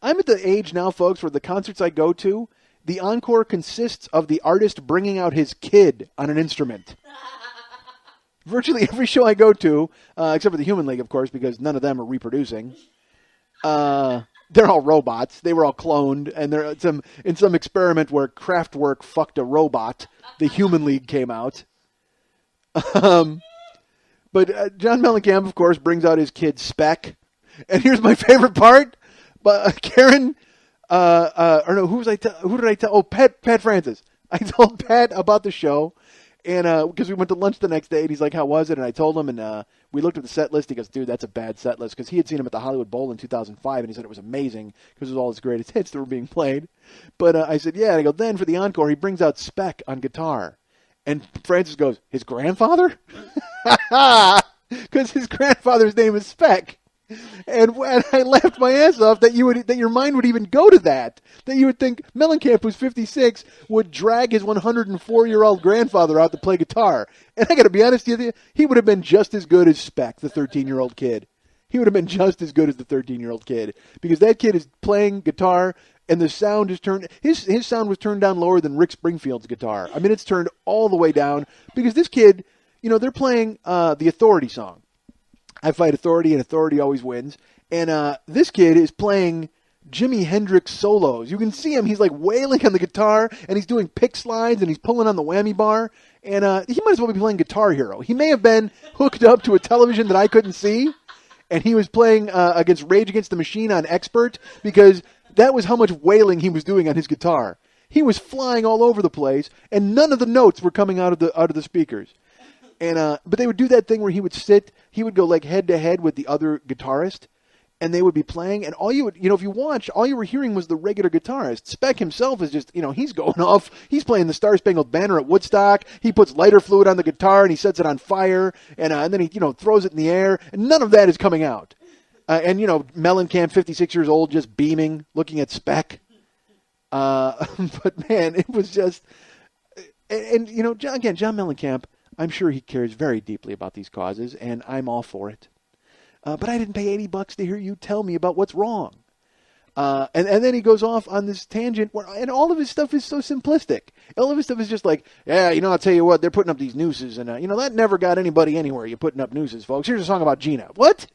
I'm at the age now, folks, where the concerts I go to, the encore consists of the artist bringing out his kid on an instrument. Virtually every show I go to, except for the Human League, of course, because none of them are reproducing. They're all robots. They were all cloned, and they're in some experiment where Kraftwerk fucked a robot. The Human League came out. But John Mellencamp, of course, brings out his kid Speck. And here's my favorite part. But Karen, or no, who did I tell? Oh, Pat Francis. I told Pat about the show, and because we went to lunch the next day, and he's like, "How was it?" And I told him, and we looked at the set list. He goes, "Dude, that's a bad set list," because he had seen him at the Hollywood Bowl in 2005, and he said it was amazing because it was all his greatest hits that were being played. But I said, "Yeah," and I go, "Then for the encore, he brings out Speck on guitar," and Francis goes, "His grandfather?" Because his grandfather's name is Speck. And I laughed my ass off that your mind would even go to that. That you would think Mellencamp, who's 56, would drag his 104-year-old grandfather out to play guitar. And I got to be honest with you, he would have been just as good as Speck, the 13-year-old kid. He would have been just as good as the 13-year-old kid, because that kid is playing guitar and the sound is turned. His sound was turned down lower than Rick Springfield's guitar. I mean, it's turned all the way down because this kid, they're playing the Authority song. I fight authority, and authority always wins. And this kid is playing Jimi Hendrix solos. You can see him. He's like wailing on the guitar, and he's doing pick slides, and he's pulling on the whammy bar. And he might as well be playing Guitar Hero. He may have been hooked up to a television that I couldn't see, and he was playing against Rage Against the Machine on Expert, because that was how much wailing he was doing on his guitar. He was flying all over the place, and none of the notes were coming out of the speakers. And but they would do that thing where he would go like head to head with the other guitarist, and they would be playing, and all you would, if you watch, all you were hearing was the regular guitarist. Speck himself is just, he's going off. He's playing the Star Spangled Banner at Woodstock. He puts lighter fluid on the guitar and he sets it on fire, and then he, throws it in the air, and none of that is coming out. And Mellencamp, 56 years old, just beaming, looking at Speck. But man, it was just, and John Mellencamp, I'm sure he cares very deeply about these causes, and I'm all for it. But I didn't pay $80 to hear you tell me about what's wrong. And then he goes off on this tangent, and all of his stuff is so simplistic. All of his stuff is just like, yeah, I'll tell you what, they're putting up these nooses, and, that never got anybody anywhere, you putting up nooses, folks. Here's a song about Gina. What?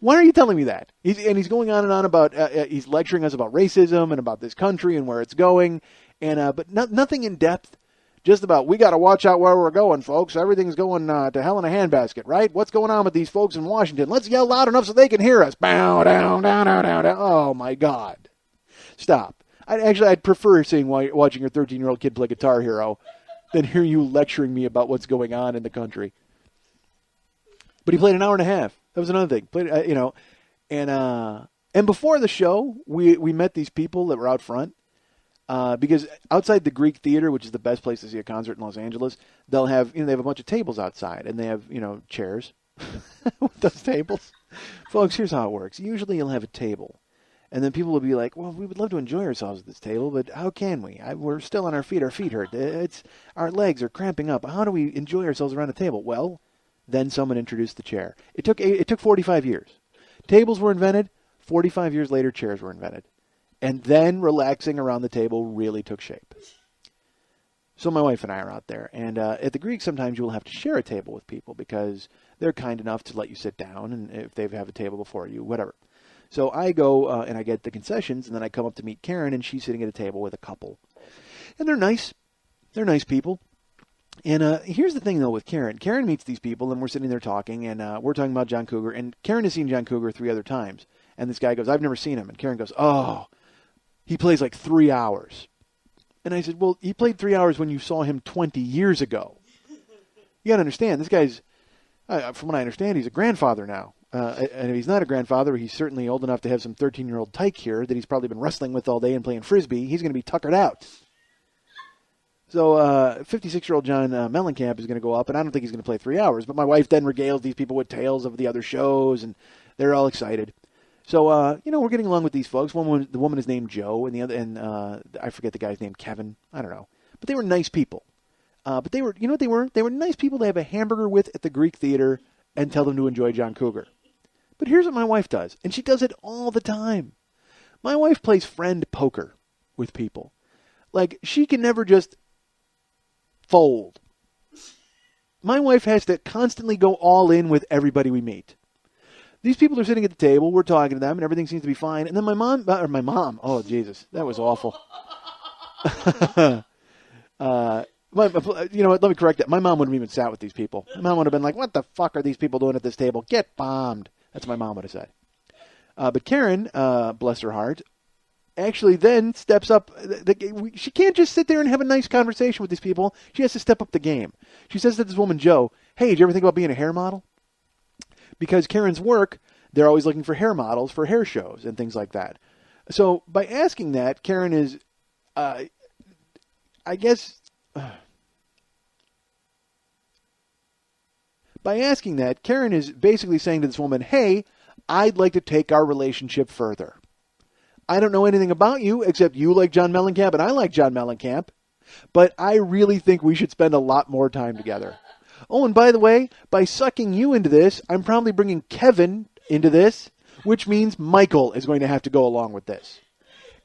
Why are you telling me that? He's going on and on about, he's lecturing us about racism and about this country and where it's going, and but nothing in depth. Just about, we got to watch out where we're going, folks. Everything's going to hell in a handbasket, right? What's going on with these folks in Washington? Let's yell loud enough so they can hear us. Bow, down, down, down, down, down. Oh, my God. Stop. I'd prefer watching your 13-year-old kid play Guitar Hero than hear you lecturing me about what's going on in the country. But he played an hour and a half. That was another thing. Played, and before the show, we met these people that were out front. Because outside the Greek Theater, which is the best place to see a concert in Los Angeles, they'll have, they have a bunch of tables outside, and they have, chairs with those tables. Folks, here's how it works. Usually you'll have a table, and then people will be like, well, we would love to enjoy ourselves at this table, but how can we? We're still on our feet. Our feet hurt. Our legs are cramping up. How do we enjoy ourselves around a table? Well, then someone introduced the chair. It took 45 years. Tables were invented. 45 years later, chairs were invented. And then relaxing around the table really took shape. So my wife and I are out there. And at the Greek, sometimes you will have to share a table with people because they're kind enough to let you sit down, and if they have a table before you, whatever. So I go and I get the concessions, and then I come up to meet Karen, and she's sitting at a table with a couple. And they're nice. They're nice people. And here's the thing, though, with Karen. Karen meets these people, and we're sitting there talking, and we're talking about John Cougar. And Karen has seen John Cougar 3 other times. And this guy goes, I've never seen him. And Karen goes, oh, he plays like 3 hours. And I said, well, he played 3 hours when you saw him 20 years ago. You got to understand, this guy's, from what I understand, he's a grandfather now. And if he's not a grandfather, he's certainly old enough to have some 13-year-old tyke here that he's probably been wrestling with all day and playing Frisbee. He's going to be tuckered out. So 56-year-old John Mellencamp is going to go up, and I don't think he's going to play 3 hours. But my wife then regales these people with tales of the other shows, and they're all excited. So, we're getting along with these folks. The woman is named Joe, and the other, and I forget the guy's name, Kevin. I don't know. But they were nice people. But they were, you know what they were? They were nice people to have a hamburger with at the Greek Theater and tell them to enjoy John Cougar. But here's what my wife does, and she does it all the time. My wife plays friend poker with people. Like, she can never just fold. My wife has to constantly go all in with everybody we meet. These people are sitting at the table, we're talking to them, and everything seems to be fine. And then my mom, oh, Jesus, that was awful. You know what, let me correct that. My mom wouldn't have even sat with these people. My mom would have been like, what the fuck are these people doing at this table? Get bombed. That's what my mom would have said. But Karen, bless her heart, actually then steps up. She can't just sit there and have a nice conversation with these people. She has to step up the game. She says to this woman, Joe, hey, did you ever think about being a hair model? Because Karen's work, they're always looking for hair models for hair shows and things like that. So by asking that, Karen is, I guess, by asking that, Karen is basically saying to this woman, hey, I'd like to take our relationship further. I don't know anything about you except you like John Mellencamp and I like John Mellencamp, but I really think we should spend a lot more time together. Oh, and by the way, by sucking you into this, I'm probably bringing Kevin into this, which means Michael is going to have to go along with this.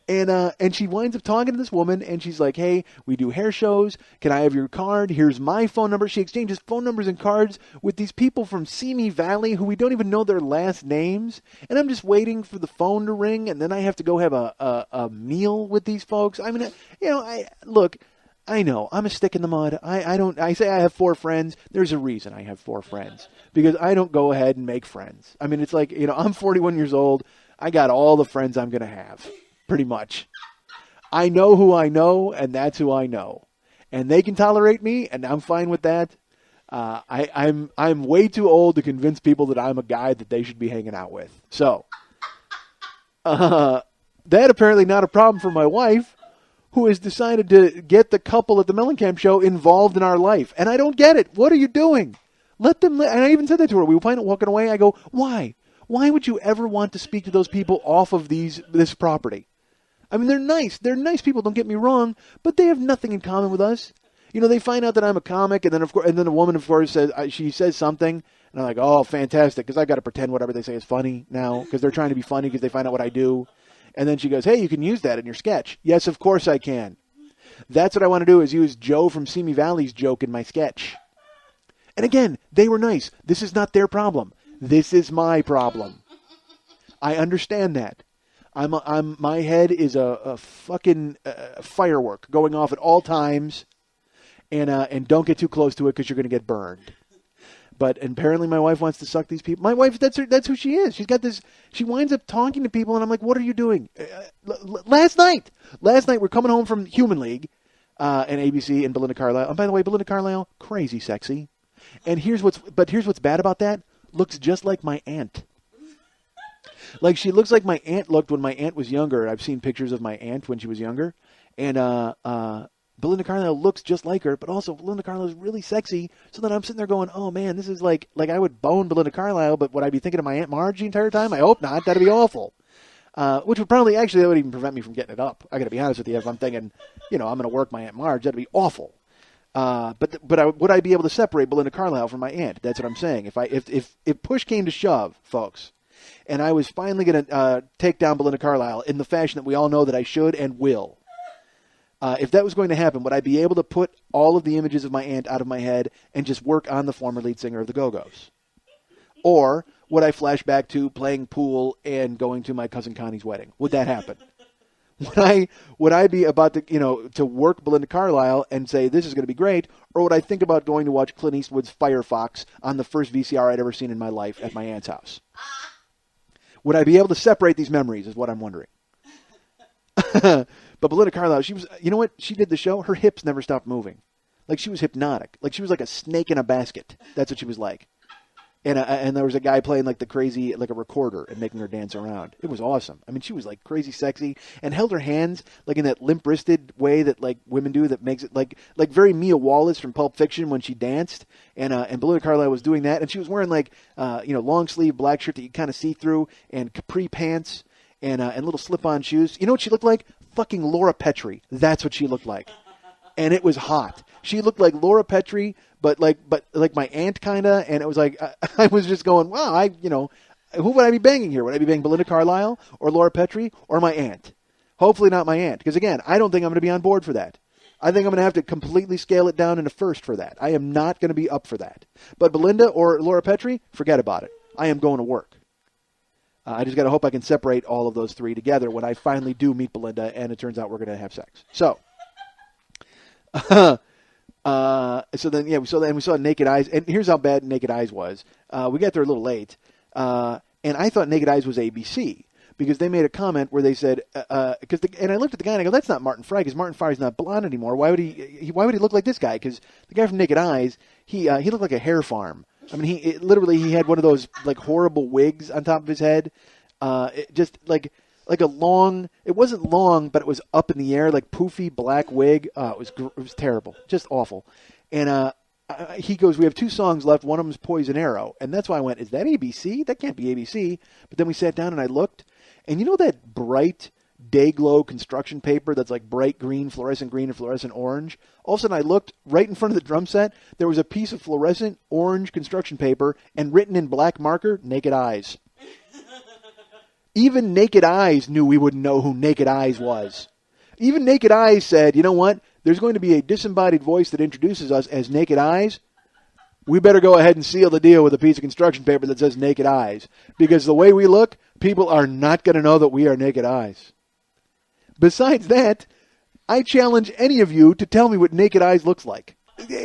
And she winds up talking to this woman, and she's like, hey, we do hair shows. Can I have your card? Here's my phone number. She exchanges phone numbers and cards with these people from Simi Valley who we don't even know their last names. And I'm just waiting for the phone to ring, and then I have to go have a meal with these folks. I mean, look, I know I'm a stick in the mud. I say I have 4 friends. There's a reason I have 4 friends, because I don't go ahead and make friends. I mean, it's like, I'm 41 years old. I got all the friends I'm going to have. Pretty much. I know who I know, and that's who I know. And they can tolerate me, and I'm fine with that. I'm way too old to convince people that I'm a guy that they should be hanging out with. So, that apparently not a problem for my wife, who has decided to get the couple at the Mellencamp show involved in our life. And I don't get it. What are you doing? Let them, and I even said that to her. We were walking away. I go, why? Why would you ever want to speak to those people off of this property? I mean, they're nice. They're nice people, don't get me wrong, but they have nothing in common with us. They find out that I'm a comic, and then a woman, of course, she says something, and I'm like, oh, fantastic, because I've got to pretend whatever they say is funny now, because they're trying to be funny because they find out what I do. And then she goes, hey, you can use that in your sketch. Yes, of course I can. That's what I want to do, is use Joe from Simi Valley's joke in my sketch. And again, they were nice. This is not their problem. This is my problem. I understand that. My head is a fucking firework going off at all times, and don't get too close to it because you're going to get burned. But apparently my wife wants to suck these people. My wife, that's who she is. She's got this. She winds up talking to people, and I'm like, what are you doing? Last night we're coming home from Human League, and ABC and Belinda Carlisle. And by the way, Belinda Carlisle, crazy sexy. And here's what's bad about that. Looks just like my aunt. Like, she looks like my aunt looked when my aunt was younger. I've seen pictures of my aunt when she was younger. And Belinda Carlisle looks just like her, but also Belinda Carlisle is really sexy. So then I'm sitting there going, oh, man, this is like I would bone Belinda Carlisle, but would I be thinking of my Aunt Marge the entire time? I hope not. That'd be awful. Which would probably, actually, that would even prevent me from getting it up. I got to be honest with you. If I'm thinking, I'm going to work my Aunt Marge, that'd be awful. But would I be able to separate Belinda Carlisle from my aunt? That's what I'm saying. If push came to shove, folks, and I was finally going to take down Belinda Carlisle in the fashion that we all know that I should and will, if that was going to happen, would I be able to put all of the images of my aunt out of my head and just work on the former lead singer of the Go-Go's? Or would I flash back to playing pool and going to my cousin Connie's wedding? Would that happen? Would I be about to, to work Belinda Carlisle and say, this is going to be great, or would I think about going to watch Clint Eastwood's Firefox on the first VCR I'd ever seen in my life at my aunt's house? Would I be able to separate these memories is what I'm wondering. But Belinda Carlisle, she was, you know what? She did the show. Her hips never stopped moving. Like, she was hypnotic. Like, she was like a snake in a basket. That's what she was like. And there was a guy playing like the crazy, like a recorder and making her dance around. It was awesome. I mean, she was like crazy sexy and held her hands like in that limp-wristed way that like women do that makes it like very Mia Wallace from Pulp Fiction when she danced. And Belinda Carlisle was doing that. And she was wearing like, long sleeve black shirt that you kind of see through and capri pants and little slip-on shoes. You know what she looked like? Fucking Laura Petrie. That's what she looked like. And it was hot. She looked like Laura Petrie, but like my aunt kind of, and it was like I was just going, wow, who would I be banging here? Would I be banging Belinda Carlisle or Laura Petrie or my aunt? Hopefully not my aunt, because again, I don't think I'm going to be on board for that. I think I'm going to have to completely scale it down in a first for that. I am not going to be up for that. But Belinda or Laura Petrie, forget about it. I am going to work. I just got to hope I can separate all of those three together when I finally do meet Belinda, and it turns out we're going to have sex. So. So then we saw Naked Eyes, and here's how bad Naked Eyes was. We got there a little late, and I thought Naked Eyes was ABC because they made a comment where they said, and I looked at the guy and I go, that's not Martin Fry because Martin Fry's not blonde anymore. Why would he look like this guy? Because the guy from Naked Eyes, he looked like a hair farm. I mean, he had one of those like horrible wigs on top of his head, just like a long, it wasn't long, but it was up in the air, like poofy black wig. It was terrible, just awful. And he goes, we have 2 songs left. One of them is Poison Arrow. And that's why I went, is that ABC? That can't be ABC. But then we sat down and I looked. And you know that bright Dayglow construction paper that's like bright green and fluorescent orange? All of a sudden I looked right in front of the drum set. There was a piece of fluorescent orange construction paper and written in black marker, Naked Eyes. Even Naked Eyes knew we wouldn't know who Naked Eyes was. Even Naked Eyes said, you know what? There's going to be a disembodied voice that introduces us as Naked Eyes. We better go ahead and seal the deal with a piece of construction paper that says Naked Eyes. Because the way we look, people are not going to know that we are Naked Eyes. Besides that, I challenge any of you to tell me what Naked Eyes looks like.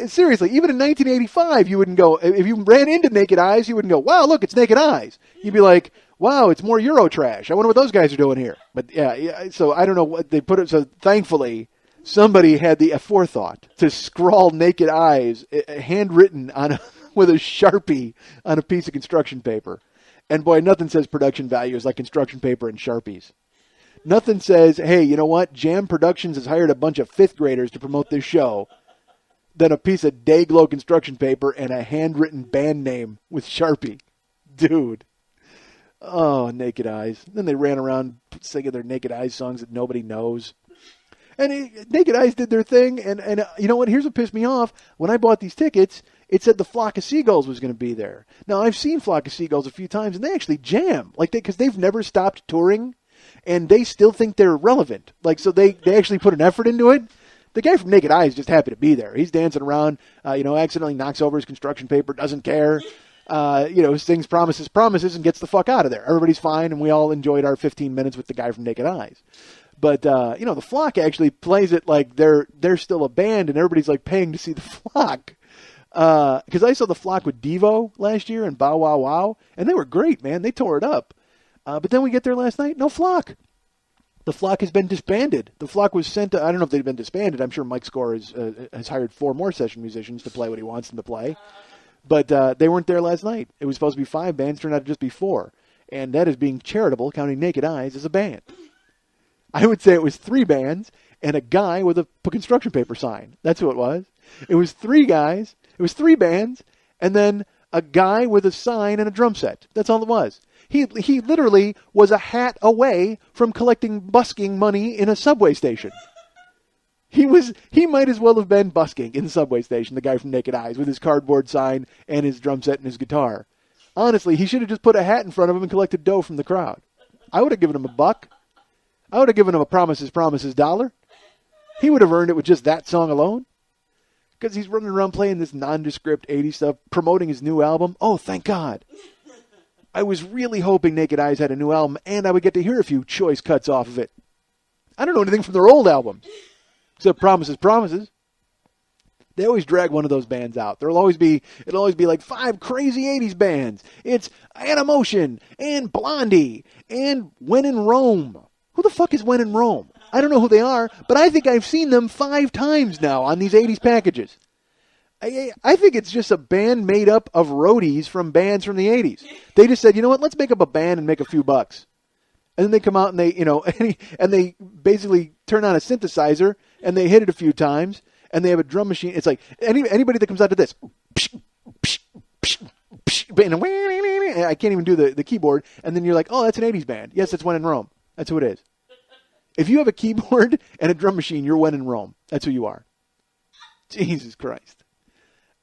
Seriously, even in 1985, you wouldn't go, if you ran into Naked Eyes, you wouldn't go, wow, look, it's Naked Eyes. You'd be like, wow, it's more Eurotrash. I wonder what those guys are doing here. But yeah, so I don't know what they put it. So thankfully, somebody had the forethought to scrawl Naked Eyes, handwritten with a Sharpie on a piece of construction paper. And boy, nothing says production values like construction paper and Sharpies. Nothing says, hey, you know what? Jam Productions has hired a bunch of 5th graders to promote this show than a piece of Dayglow construction paper and a handwritten band name with Sharpie. Dude. Oh, Naked Eyes. Then they ran around singing their Naked Eyes songs that nobody knows. And Naked Eyes did their thing, and you know what? Here's what pissed me off. When I bought these tickets, it said the Flock of Seagulls was going to be there. Now, I've seen Flock of Seagulls a few times, and they actually jam, because they've never stopped touring, and they still think they're relevant. So they actually put an effort into it. The guy from Naked Eyes is just happy to be there. He's dancing around, accidentally knocks over his construction paper, doesn't care. Sings promises, and gets the fuck out of there. Everybody's fine, and we all enjoyed our 15 minutes with the guy from Naked Eyes. But, the Flock actually plays it like they're still a band, and everybody's, paying to see the Flock. Because I saw the Flock with Devo last year and Bow Wow Wow, and they were great, man. They tore it up. But then we get there last night, no Flock. The Flock has been disbanded. The Flock was sent to, I don't know if they've been disbanded. I'm sure Mike Score has hired 4 more session musicians to play what he wants them to play. But they weren't there last night. It was supposed to be 5 bands, turned out to just be 4. And that is being charitable, counting Naked Eyes as a band. I would say it was 3 bands and a guy with a construction paper sign. That's who it was. It was 3 guys. It was 3 bands, and then a guy with a sign and a drum set. That's all it was. He literally was a hat away from collecting busking money in a subway station. He might as well have been busking in the subway station, the guy from Naked Eyes, with his cardboard sign and his drum set and his guitar. Honestly, he should have just put a hat in front of him and collected dough from the crowd. I would have given him $1. I would have given him a Promises $1. He would have earned it with just that song alone. Because he's running around playing this nondescript 80s stuff, promoting his new album. Oh, thank God. I was really hoping Naked Eyes had a new album, and I would get to hear a few choice cuts off of it. I don't know anything from their old album, except Promises. They always drag one of those bands out. It'll always be like 5 crazy 80s bands. It's Animotion, and Blondie, and When in Rome. Who the fuck is When in Rome? I don't know who they are, but I think I've seen them 5 times now on these 80s packages. I think it's just a band made up of roadies from bands from the 80s. They just said, you know what, let's make up a band and make a few bucks. And then they come out and they, and they basically turn on a synthesizer and they hit it a few times and they have a drum machine. It's like anybody that comes out to this, I can't even do the keyboard. And then you're like, oh, that's an 80s band. Yes, it's When in Rome. That's who it is. If you have a keyboard and a drum machine, you're When in Rome. That's who you are. Jesus Christ.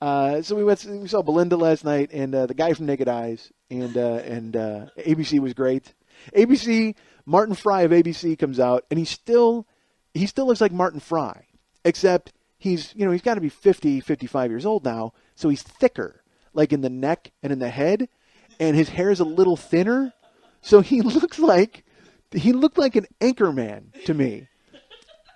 So we saw Belinda last night, and the guy from Naked Eyes, and ABC was great. ABC, Martin Fry of ABC comes out, and he still looks like Martin Fry, except he's got to be 50, 55 years old now, so he's thicker, like in the neck and in the head, and his hair is a little thinner, so he looked like an anchor man to me.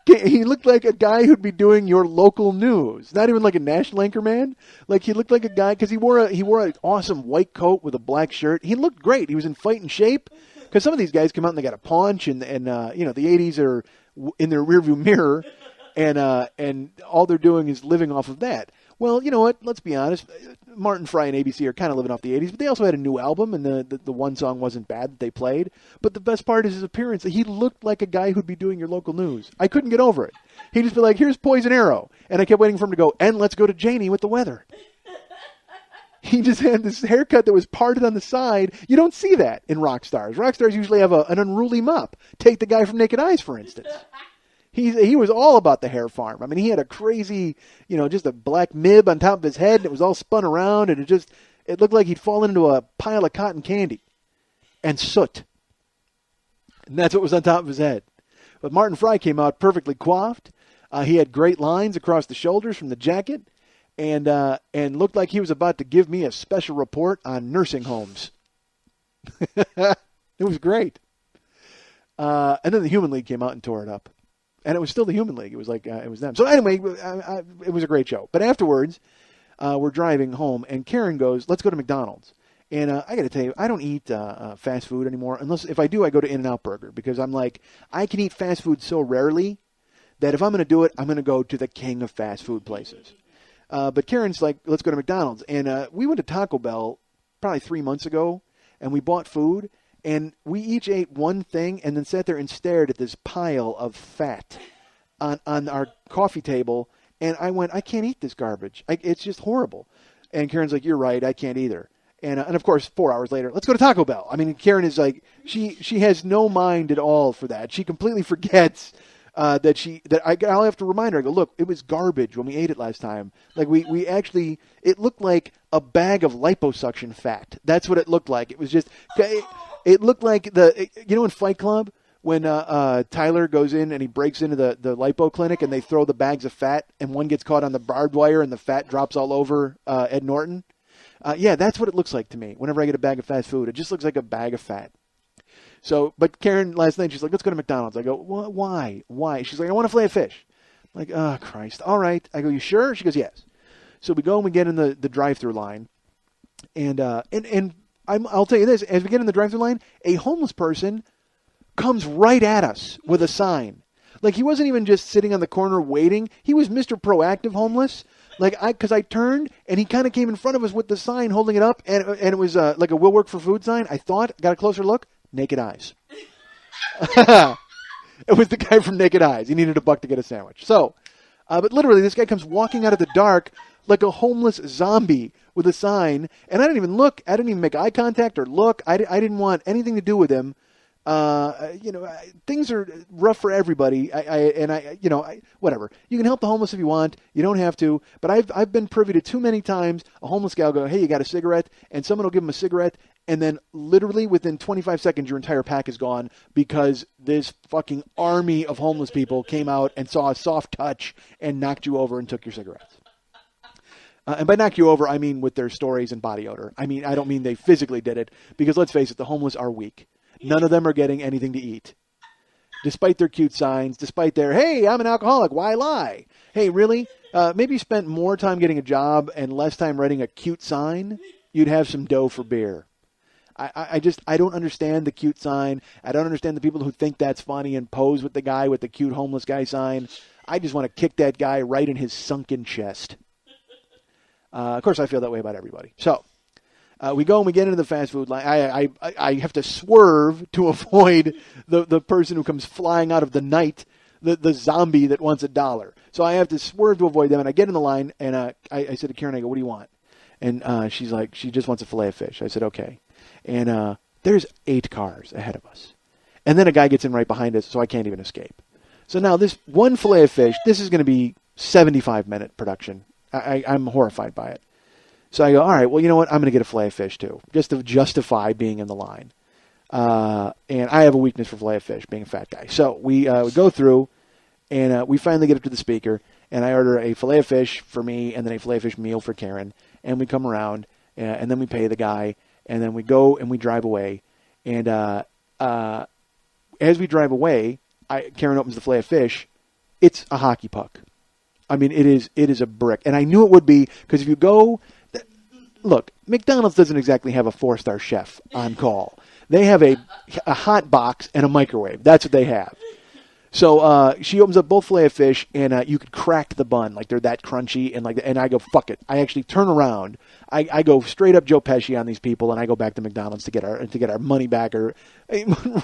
He looked like a guy who'd be doing your local news. Not even like a national anchor man. Like he looked like a guy because he wore an awesome white coat with a black shirt. He looked great. He was in fighting shape. Because some of these guys come out and they got a paunch, and the 80s are in their rearview mirror, and all they're doing is living off of that. Well, you know what? Let's be honest. Martin Fry and ABC are kind of living off the 80s, but they also had a new album, and the one song wasn't bad that they played. But the best part is his appearance. He looked like a guy who'd be doing your local news. I couldn't get over it. He'd just be like, here's Poison Arrow. And I kept waiting for him to go, and let's go to Janie with the weather. He just had this haircut that was parted on the side. You don't see that in rock stars. Rock stars usually have an unruly mop. Take the guy from Naked Eyes, for instance. He was all about the hair farm. I mean, he had a crazy, just a black mib on top of his head, and it was all spun around, and it looked like he'd fallen into a pile of cotton candy and soot. And that's what was on top of his head. But Martin Fry came out perfectly coiffed. He had great lines across the shoulders from the jacket, and looked like he was about to give me a special report on nursing homes. It was great. And then the Human League came out and tore it up. And it was still the Human League. It was like, it was them. So anyway, it was a great show. But afterwards, we're driving home, and Karen goes, let's go to McDonald's. And I got to tell you, I don't eat fast food anymore. Unless, if I do, I go to In-N-Out Burger. Because I'm like, I can eat fast food so rarely that if I'm going to do it, I'm going to go to the king of fast food places. But Karen's like, let's go to McDonald's. And we went to Taco Bell probably 3 months ago, and we bought food. And we each ate one thing and then sat there and stared at this pile of fat on our coffee table. And I went, I can't eat this garbage. It's just horrible. And Karen's like, you're right, I can't either. And of course, 4 hours later, let's go to Taco Bell. I mean, Karen is like, she has no mind at all for that. She completely forgets I'll have to remind her. I go, look, it was garbage when we ate it last time. Like we actually, it looked like a bag of liposuction fat. That's what it looked like. It was just. It looked like in Fight Club when Tyler goes in and he breaks into the lipo clinic and they throw the bags of fat and one gets caught on the barbed wire and the fat drops all over Ed Norton. Yeah, that's what it looks like to me. Whenever I get a bag of fast food, it just looks like a bag of fat. So, but Karen last night, she's like, let's go to McDonald's. I go, why? She's like, I want a filet of fish. I'm like, oh, Christ. All right. I go, you sure? She goes, yes. So we go and we get in the drive-thru line. And I'll tell you this, as we get in the drive-thru line, a homeless person comes right at us with a sign. Like, he wasn't even just sitting on the corner waiting. He was Mr. Proactive Homeless. Because I turned, and he kind of came in front of us with the sign, holding it up, and it was like a Will Work for Food sign. I thought, got a closer look, Naked Eyes. It was the guy from Naked Eyes. He needed $1 to get a sandwich. So, but literally, this guy comes walking out of the dark like a homeless zombie with a sign, and I didn't even look. I didn't even make eye contact or look. I didn't want anything to do with him. Things are rough for everybody. Whatever. You can help the homeless if you want. You don't have to. But I've been privy to too many times a homeless guy will go, hey, you got a cigarette? And someone will give him a cigarette, and then literally within 25 seconds, your entire pack is gone because this fucking army of homeless people came out and saw a soft touch and knocked you over and took your cigarettes. And by knock you over, I mean with their stories and body odor. I don't mean they physically did it, because let's face it, the homeless are weak. None of them are getting anything to eat. Despite their cute signs, despite their, hey, I'm an alcoholic, why lie? Hey, really? Maybe you spent more time getting a job and less time writing a cute sign, you'd have some dough for beer. I don't understand the cute sign. I don't understand the people who think that's funny and pose with the guy with the cute homeless guy sign. I just want to kick that guy right in his sunken chest. Of course, I feel that way about everybody. So, we go and we get into the fast food line. I have to swerve to avoid the person who comes flying out of the night, the zombie that wants $1. So I have to swerve to avoid them. And I get in the line, and I said to Karen, I go, what do you want? And she's like, she just wants a filet of fish. I said, okay. And there's 8 cars ahead of us. And then a guy gets in right behind us, so I can't even escape. So now this one filet of fish, this is going to be 75-minute production. I'm horrified by it. So I go, all right, well, you know what? I'm going to get a filet of fish, too, just to justify being in the line. And I have a weakness for filet of fish, being a fat guy. So we go through, and we finally get up to the speaker, and I order a filet of fish for me and then a filet of fish meal for Karen. And we come around, and then we pay the guy, and then we go and we drive away. And as we drive away, Karen opens the filet of fish. It's a hockey puck. I mean, it is a brick. And I knew it would be, because if you go... Look, McDonald's doesn't exactly have a 4-star chef on call. They have a hot box and a microwave. That's what they have. So she opens up both filet of fish, and you could crack the bun, like they're that crunchy, and I go, fuck it. I actually turn around. I go straight up Joe Pesci on these people, and I go back to McDonald's to get our money back.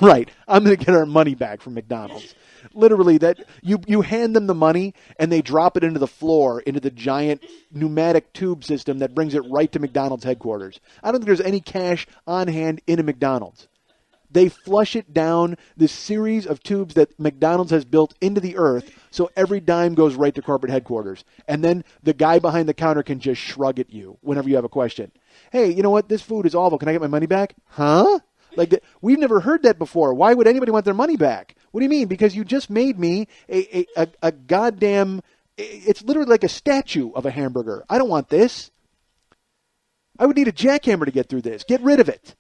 Right, I'm going to get our money back from McDonald's. Literally, that you hand them the money, and they drop it into the floor, into the giant pneumatic tube system that brings it right to McDonald's headquarters. I don't think there's any cash on hand in a McDonald's. They flush it down this series of tubes that McDonald's has built into the earth, so every dime goes right to corporate headquarters. And then the guy behind the counter can just shrug at you whenever you have a question. Hey, you know what? This food is awful. Can I get my money back? Huh? We've never heard that before. Why would anybody want their money back? What do you mean? Because you just made me a goddamn... It's literally like a statue of a hamburger. I don't want this. I would need a jackhammer to get through this. Get rid of it.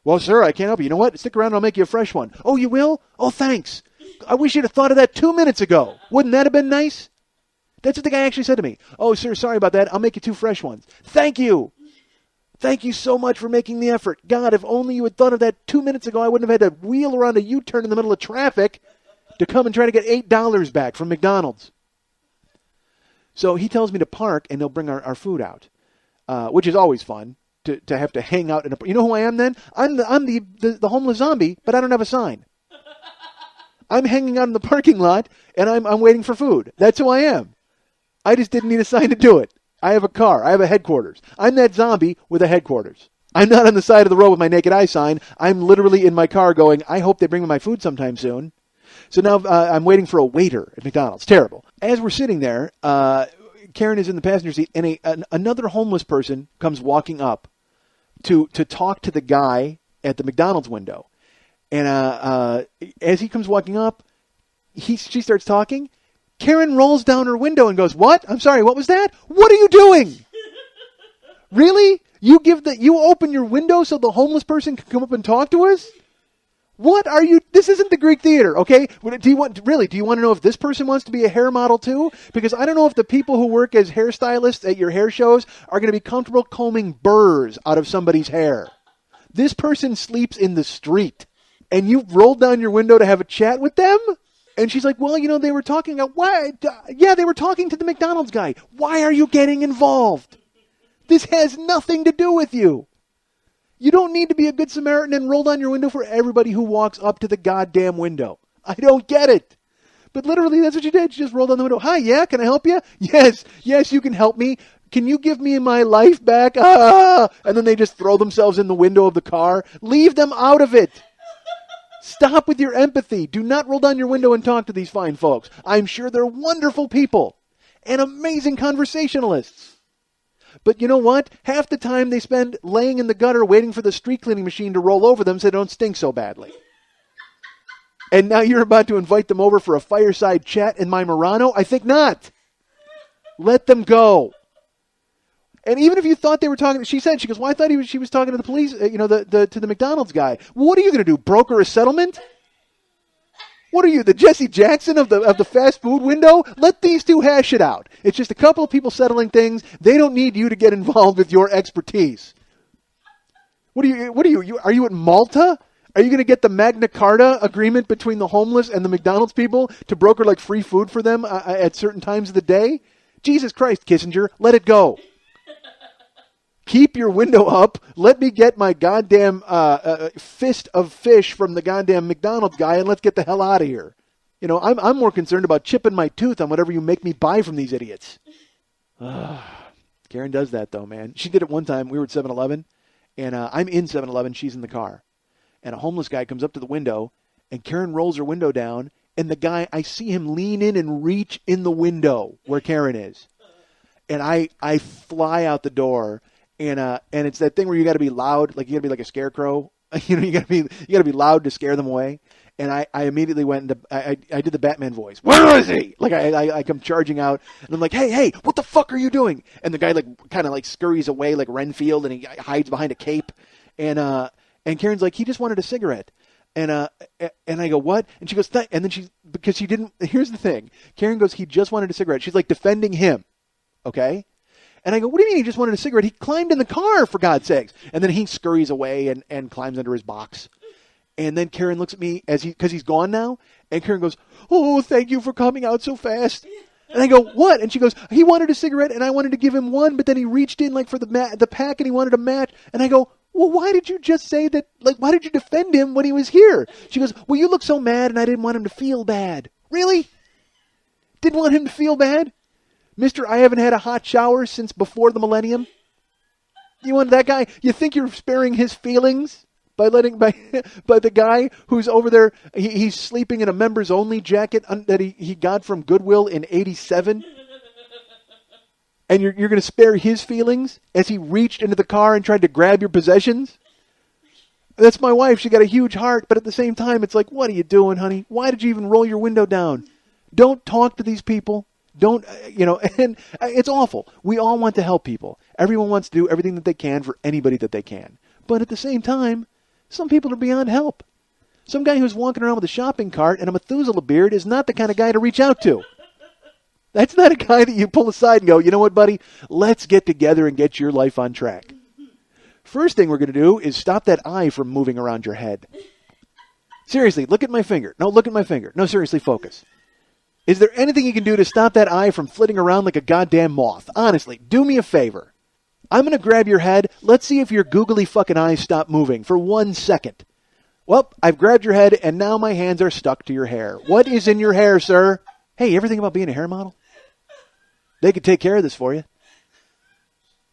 Well, sir, I can't help you. You know what? Stick around and I'll make you a fresh one. Oh, you will? Oh, thanks. I wish you'd have thought of that 2 minutes ago. Wouldn't that have been nice? That's what the guy actually said to me. Oh, sir, sorry about that. I'll make you 2 fresh ones. Thank you. Thank you so much for making the effort. God, if only you had thought of that 2 minutes ago, I wouldn't have had to wheel around a U-turn in the middle of traffic to come and try to get $8 back from McDonald's. So he tells me to park and they'll bring our food out, which is always fun. To have to hang out in a... You know who I am then? I'm the homeless zombie, but I don't have a sign. I'm hanging out in the parking lot, and I'm waiting for food. That's who I am. I just didn't need a sign to do it. I have a car. I have a headquarters. I'm that zombie with a headquarters. I'm not on the side of the road with my naked eye sign. I'm literally in my car going, I hope they bring me my food sometime soon. So now I'm waiting for a waiter at McDonald's. Terrible. As we're sitting there, Karen is in the passenger seat, and another homeless person comes walking up to talk to the guy at the McDonald's window. And as he comes walking up, she starts talking. Karen rolls down her window and goes, what? I'm sorry, what was that? What are you doing? Really? You open your window so the homeless person can come up and talk to us? What are you? This isn't the Greek theater, okay? Do you want to know if this person wants to be a hair model too? Because I don't know if the people who work as hairstylists at your hair shows are going to be comfortable combing burrs out of somebody's hair. This person sleeps in the street, and you rolled down your window to have a chat with them? And she's like, well, they were talking about why? Yeah, they were talking to the McDonald's guy. Why are you getting involved? This has nothing to do with you. You don't need to be a good Samaritan and roll down your window for everybody who walks up to the goddamn window. I don't get it. But literally, that's what you did. You just rolled down the window. Hi, yeah, can I help you? Yes, you can help me. Can you give me my life back? Ah! And then they just throw themselves in the window of the car. Leave them out of it. Stop with your empathy. Do not roll down your window and talk to these fine folks. I'm sure they're wonderful people and amazing conversationalists. But you know what? Half the time they spend laying in the gutter waiting for the street cleaning machine to roll over them so they don't stink so badly. And now you're about to invite them over for a fireside chat in my Murano? I think not. Let them go. And even if you thought they were talking, she goes, well, I thought she was talking to the police, to the McDonald's guy. Well, what are you going to do, broker a settlement? What are you, the Jesse Jackson of the fast food window? Let these two hash it out. It's just a couple of people settling things. They don't need you to get involved with your expertise. What are you? Are you at Malta? Are you going to get the Magna Carta agreement between the homeless and the McDonald's people to broker like free food for them at certain times of the day? Jesus Christ, Kissinger, let it go. Keep your window up. Let me get my goddamn fist of fish from the goddamn McDonald's guy, and let's get the hell out of here. I'm more concerned about chipping my tooth on whatever you make me buy from these idiots. Karen does that, though, man. She did it one time. We were at 7-Eleven, and I'm in 7-Eleven. She's in the car. And a homeless guy comes up to the window, and Karen rolls her window down, and the guy, I see him lean in and reach in the window where Karen is. And I fly out the door. And it's that thing where you got to be loud, like you got to be like a scarecrow. You got to be loud to scare them away. And I immediately went into I did the Batman voice. Where is he? Like I come charging out, and I'm like, hey, what the fuck are you doing? And the guy kind of scurries away like Renfield, and he hides behind a cape. And Karen's like, he just wanted a cigarette. And I go, what? And she goes, and then because she didn't. Here's the thing. Karen goes, he just wanted a cigarette. She's like defending him. Okay. And I go, what do you mean he just wanted a cigarette? He climbed in the car, for God's sakes. And then he scurries away and climbs under his box. And then Karen looks at me because he's gone now. And Karen goes, "Oh, thank you for coming out so fast." And I go, "What?" And she goes, "He wanted a cigarette and I wanted to give him one, but then he reached in like for the pack and he wanted a match." And I go, "Well, why did you just say that? Like, why did you defend him when he was here?" She goes, "Well, you look so mad and I didn't want him to feel bad." Really? Didn't want him to feel bad? Mister, I haven't had a hot shower since before the millennium. You want that guy? You think you're sparing his feelings by the guy who's over there? He's sleeping in a members only jacket that he got from Goodwill in '87, and you're going to spare his feelings as he reached into the car and tried to grab your possessions? That's my wife. She got a huge heart, but at the same time, it's like, what are you doing, honey? Why did you even roll your window down? Don't talk to these people. Don't, and it's awful. We all want to help people. Everyone wants to do everything that they can for anybody that they can. But at the same time, some people are beyond help. Some guy who's walking around with a shopping cart and a Methuselah beard is not the kind of guy to reach out to. That's not a guy that you pull aside and go, "You know what, buddy? Let's get together and get your life on track." First thing we're going to do is stop that eye from moving around your head. Seriously, look at my finger. No, look at my finger. No, seriously, focus. Is there anything you can do to stop that eye from flitting around like a goddamn moth? Honestly, do me a favor. I'm going to grab your head. Let's see if your googly fucking eyes stop moving for 1 second. Well, I've grabbed your head, and now my hands are stuck to your hair. What is in your hair, sir? Hey, you ever think about being a hair model? They could take care of this for you.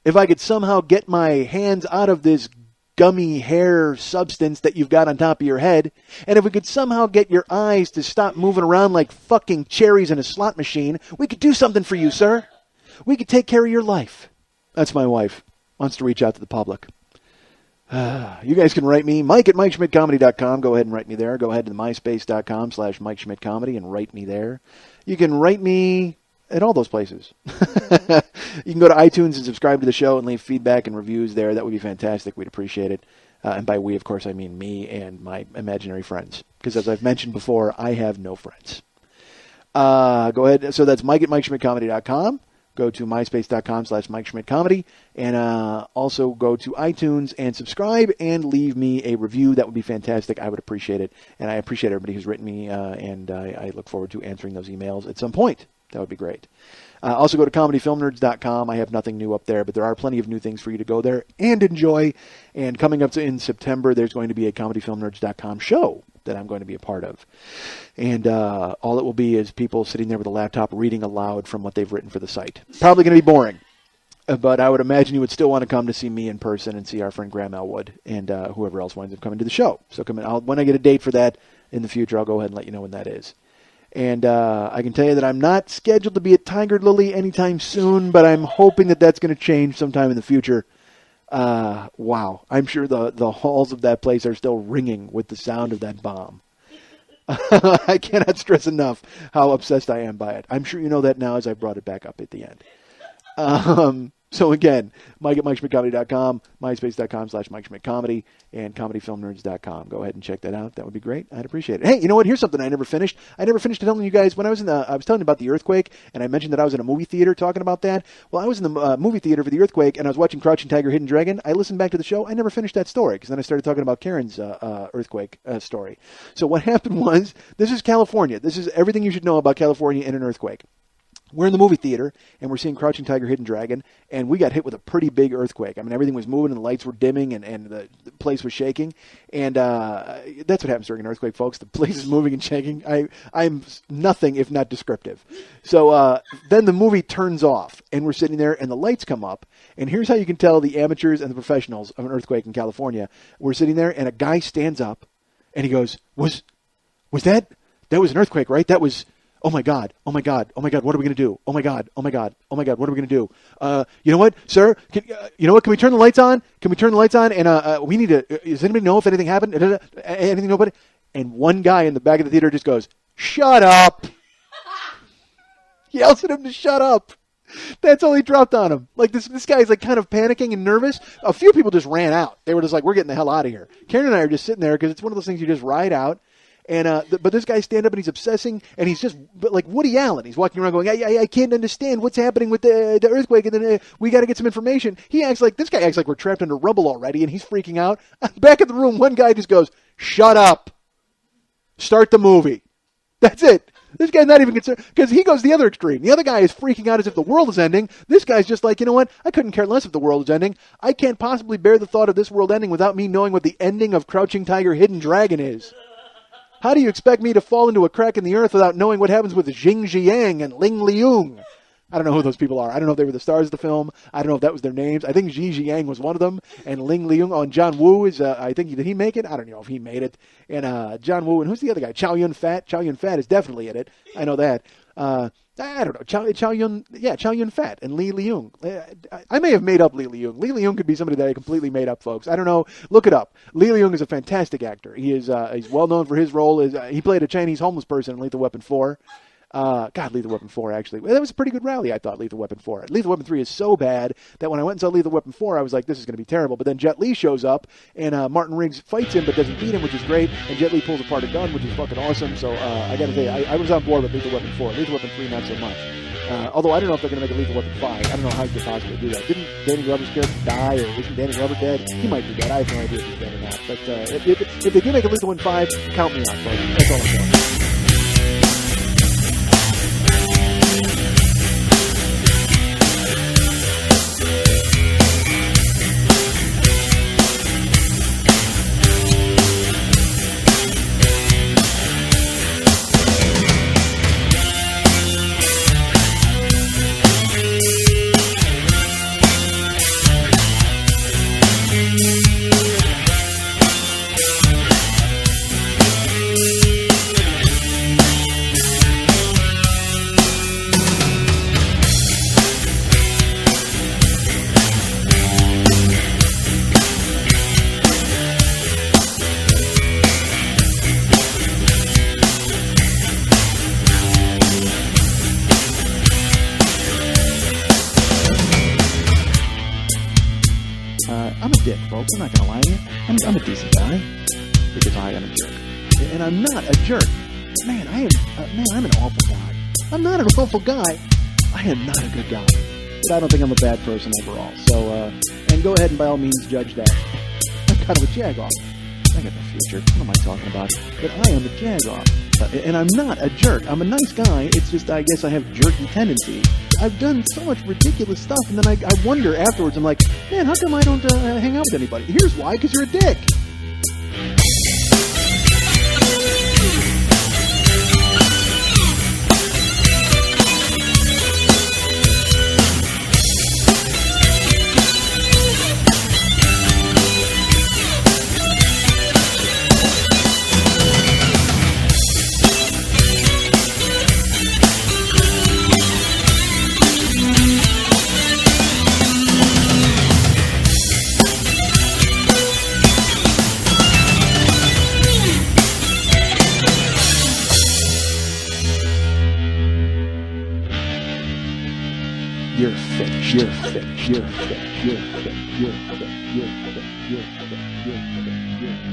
If I could somehow get my hands out of this gummy hair substance that you've got on top of your head, and if we could somehow get your eyes to stop moving around like fucking cherries in a slot machine, we could do something for you, sir. We could take care of your life. That's my wife. Wants to reach out to the public. You guys can write me, Mike at MikeSchmidtComedy.com. Go ahead and write me there. Go ahead to MySpace.com/MikeSchmidtComedy and write me there. You can write me at all those places. You can go to iTunes and subscribe to the show and leave feedback and reviews there. That would be fantastic. We'd appreciate it. And by we, of course, I mean me and my imaginary friends. Because as I've mentioned before, I have no friends. Go ahead. So that's Mike at MikeSchmidtComedy.com. Go to MySpace.com/MikeSchmidtComedy. And also go to iTunes and subscribe and leave me a review. That would be fantastic. I would appreciate it. And I appreciate everybody who's written me. And I look forward to answering those emails at some point. That would be great. Also go to ComedyFilmNerds.com. I have nothing new up there, but there are plenty of new things for you to go there and enjoy. And coming up in September, there's going to be a ComedyFilmNerds.com show that I'm going to be a part of. And all it will be is people sitting there with a laptop reading aloud from what they've written for the site. Probably going to be boring, but I would imagine you would still want to come to see me in person and see our friend Graham Elwood and whoever else winds up coming to the show. So come in. When I get a date for that in the future, I'll go ahead and let you know when that is. And I can tell you that I'm not scheduled to be at Tiger Lily anytime soon, but I'm hoping that that's going to change sometime in the future. Wow. I'm sure the halls of that place are still ringing with the sound of that bomb. I cannot stress enough how obsessed I am by it. I'm sure you know that now as I brought it back up at the end. So again, Mike at MikeSchmidtComedy.com, MySpace.com/MikeSchmidtComedy, and ComedyFilmNerds.com. Go ahead and check that out. That would be great. I'd appreciate it. Hey, you know what? Here's something I never finished. I never finished telling you guys when I was telling you about the earthquake, and I mentioned that I was in a movie theater talking about that. Well, I was in the movie theater for the earthquake, and I was watching Crouching Tiger, Hidden Dragon. I listened back to the show. I never finished that story, because then I started talking about Karen's earthquake story. So what happened was, this is California. This is everything you should know about California in an earthquake. We're in the movie theater, and we're seeing Crouching Tiger, Hidden Dragon, and we got hit with a pretty big earthquake. I mean, everything was moving, and the lights were dimming, and the place was shaking. And that's what happens during an earthquake, folks. The place is moving and shaking. I'm nothing if not descriptive. So then the movie turns off, and we're sitting there, and the lights come up. And here's how you can tell the amateurs and the professionals of an earthquake in California. We're sitting there, and a guy stands up, and he goes, was that was an earthquake, right? That was... Oh my God, oh my God, oh my God, what are we going to do? Oh my God, oh my God, oh my God, what are we going to do? You know what, sir? You know what, can we turn the lights on? Can we turn the lights on? And we need to, does anybody know if anything happened? Anything, nobody? And one guy in the back of the theater just goes, "Shut up." Yells at him to shut up. That's all he dropped on him. Like this guy's like kind of panicking and nervous. A few people just ran out. They were just like, "We're getting the hell out of here." Karen and I are just sitting there because it's one of those things you just ride out. But this guy's stand up and he's obsessing, and he's just like Woody Allen. He's walking around going, I can't understand what's happening with the earthquake, and then we got to get some information. This guy acts like we're trapped under rubble already, and he's freaking out. Back in the room, one guy just goes, "Shut up. Start the movie." That's it. This guy's not even concerned, because he goes the other extreme. The other guy is freaking out as if the world is ending. This guy's just like, you know what? I couldn't care less if the world is ending. I can't possibly bear the thought of this world ending without me knowing what the ending of Crouching Tiger, Hidden Dragon is. How do you expect me to fall into a crack in the earth without knowing what happens with Jing Jiang and Ling Liung? I don't know who those people are. I don't know if they were the stars of the film. I don't know if that was their names. I think Xi Jiang was one of them, and Ling Liung. Oh, and John Woo is, I think, did he make it? I don't know if he made it. And John Woo, and who's the other guy? Chow Yun Fat. Chow Yun Fat is definitely in it. I know that. I don't know. Chow Yun Fat and Li Liung. I may have made up Li Liung. Li Liung could be somebody that I completely made up, folks. I don't know. Look it up. Li Liung is a fantastic actor. He is he's well known for his role. He played a Chinese homeless person in Lethal Weapon 4. Lethal Weapon 4, actually. That was a pretty good rally, I thought, Lethal Weapon 4. Lethal Weapon 3 is so bad that when I went and saw Lethal Weapon 4, I was like, this is going to be terrible. But then Jet Li shows up, and Martin Riggs fights him but doesn't beat him, which is great. And Jet Li pulls apart a gun, which is fucking awesome. So I got to say, I was on board with Lethal Weapon 4. Lethal Weapon 3, not so much. Although I don't know if they're going to make a Lethal Weapon 5. I don't know how you could possibly do that. Didn't Danny Glover's character die, or isn't Danny Glover dead? He might be dead. I have no idea if he's dead or not. But if they do make a Lethal Weapon 5, count me out, folks. That's all I'm saying. I'm a dick, folks. I'm not going to lie to you. I'm a decent guy because I am a jerk. And I'm not a jerk. Man, I'm an awful guy. I'm not an awful guy. I am not a good guy. But I don't think I'm a bad person overall. So, and go ahead and by all means judge that. I'm kind of a jag-off. I got no future. What am I talking about? But I am a jag-off. And I'm not a jerk. I'm a nice guy. It's just, I guess I have jerky tendencies. I've done so much ridiculous stuff, and then I wonder afterwards, I'm like, man, how come I don't hang out with anybody? Here's why, because you're a dick. You're finished. You're finished. You're finished. You're finished. You're finished. You're finished. You're finished. You're finished.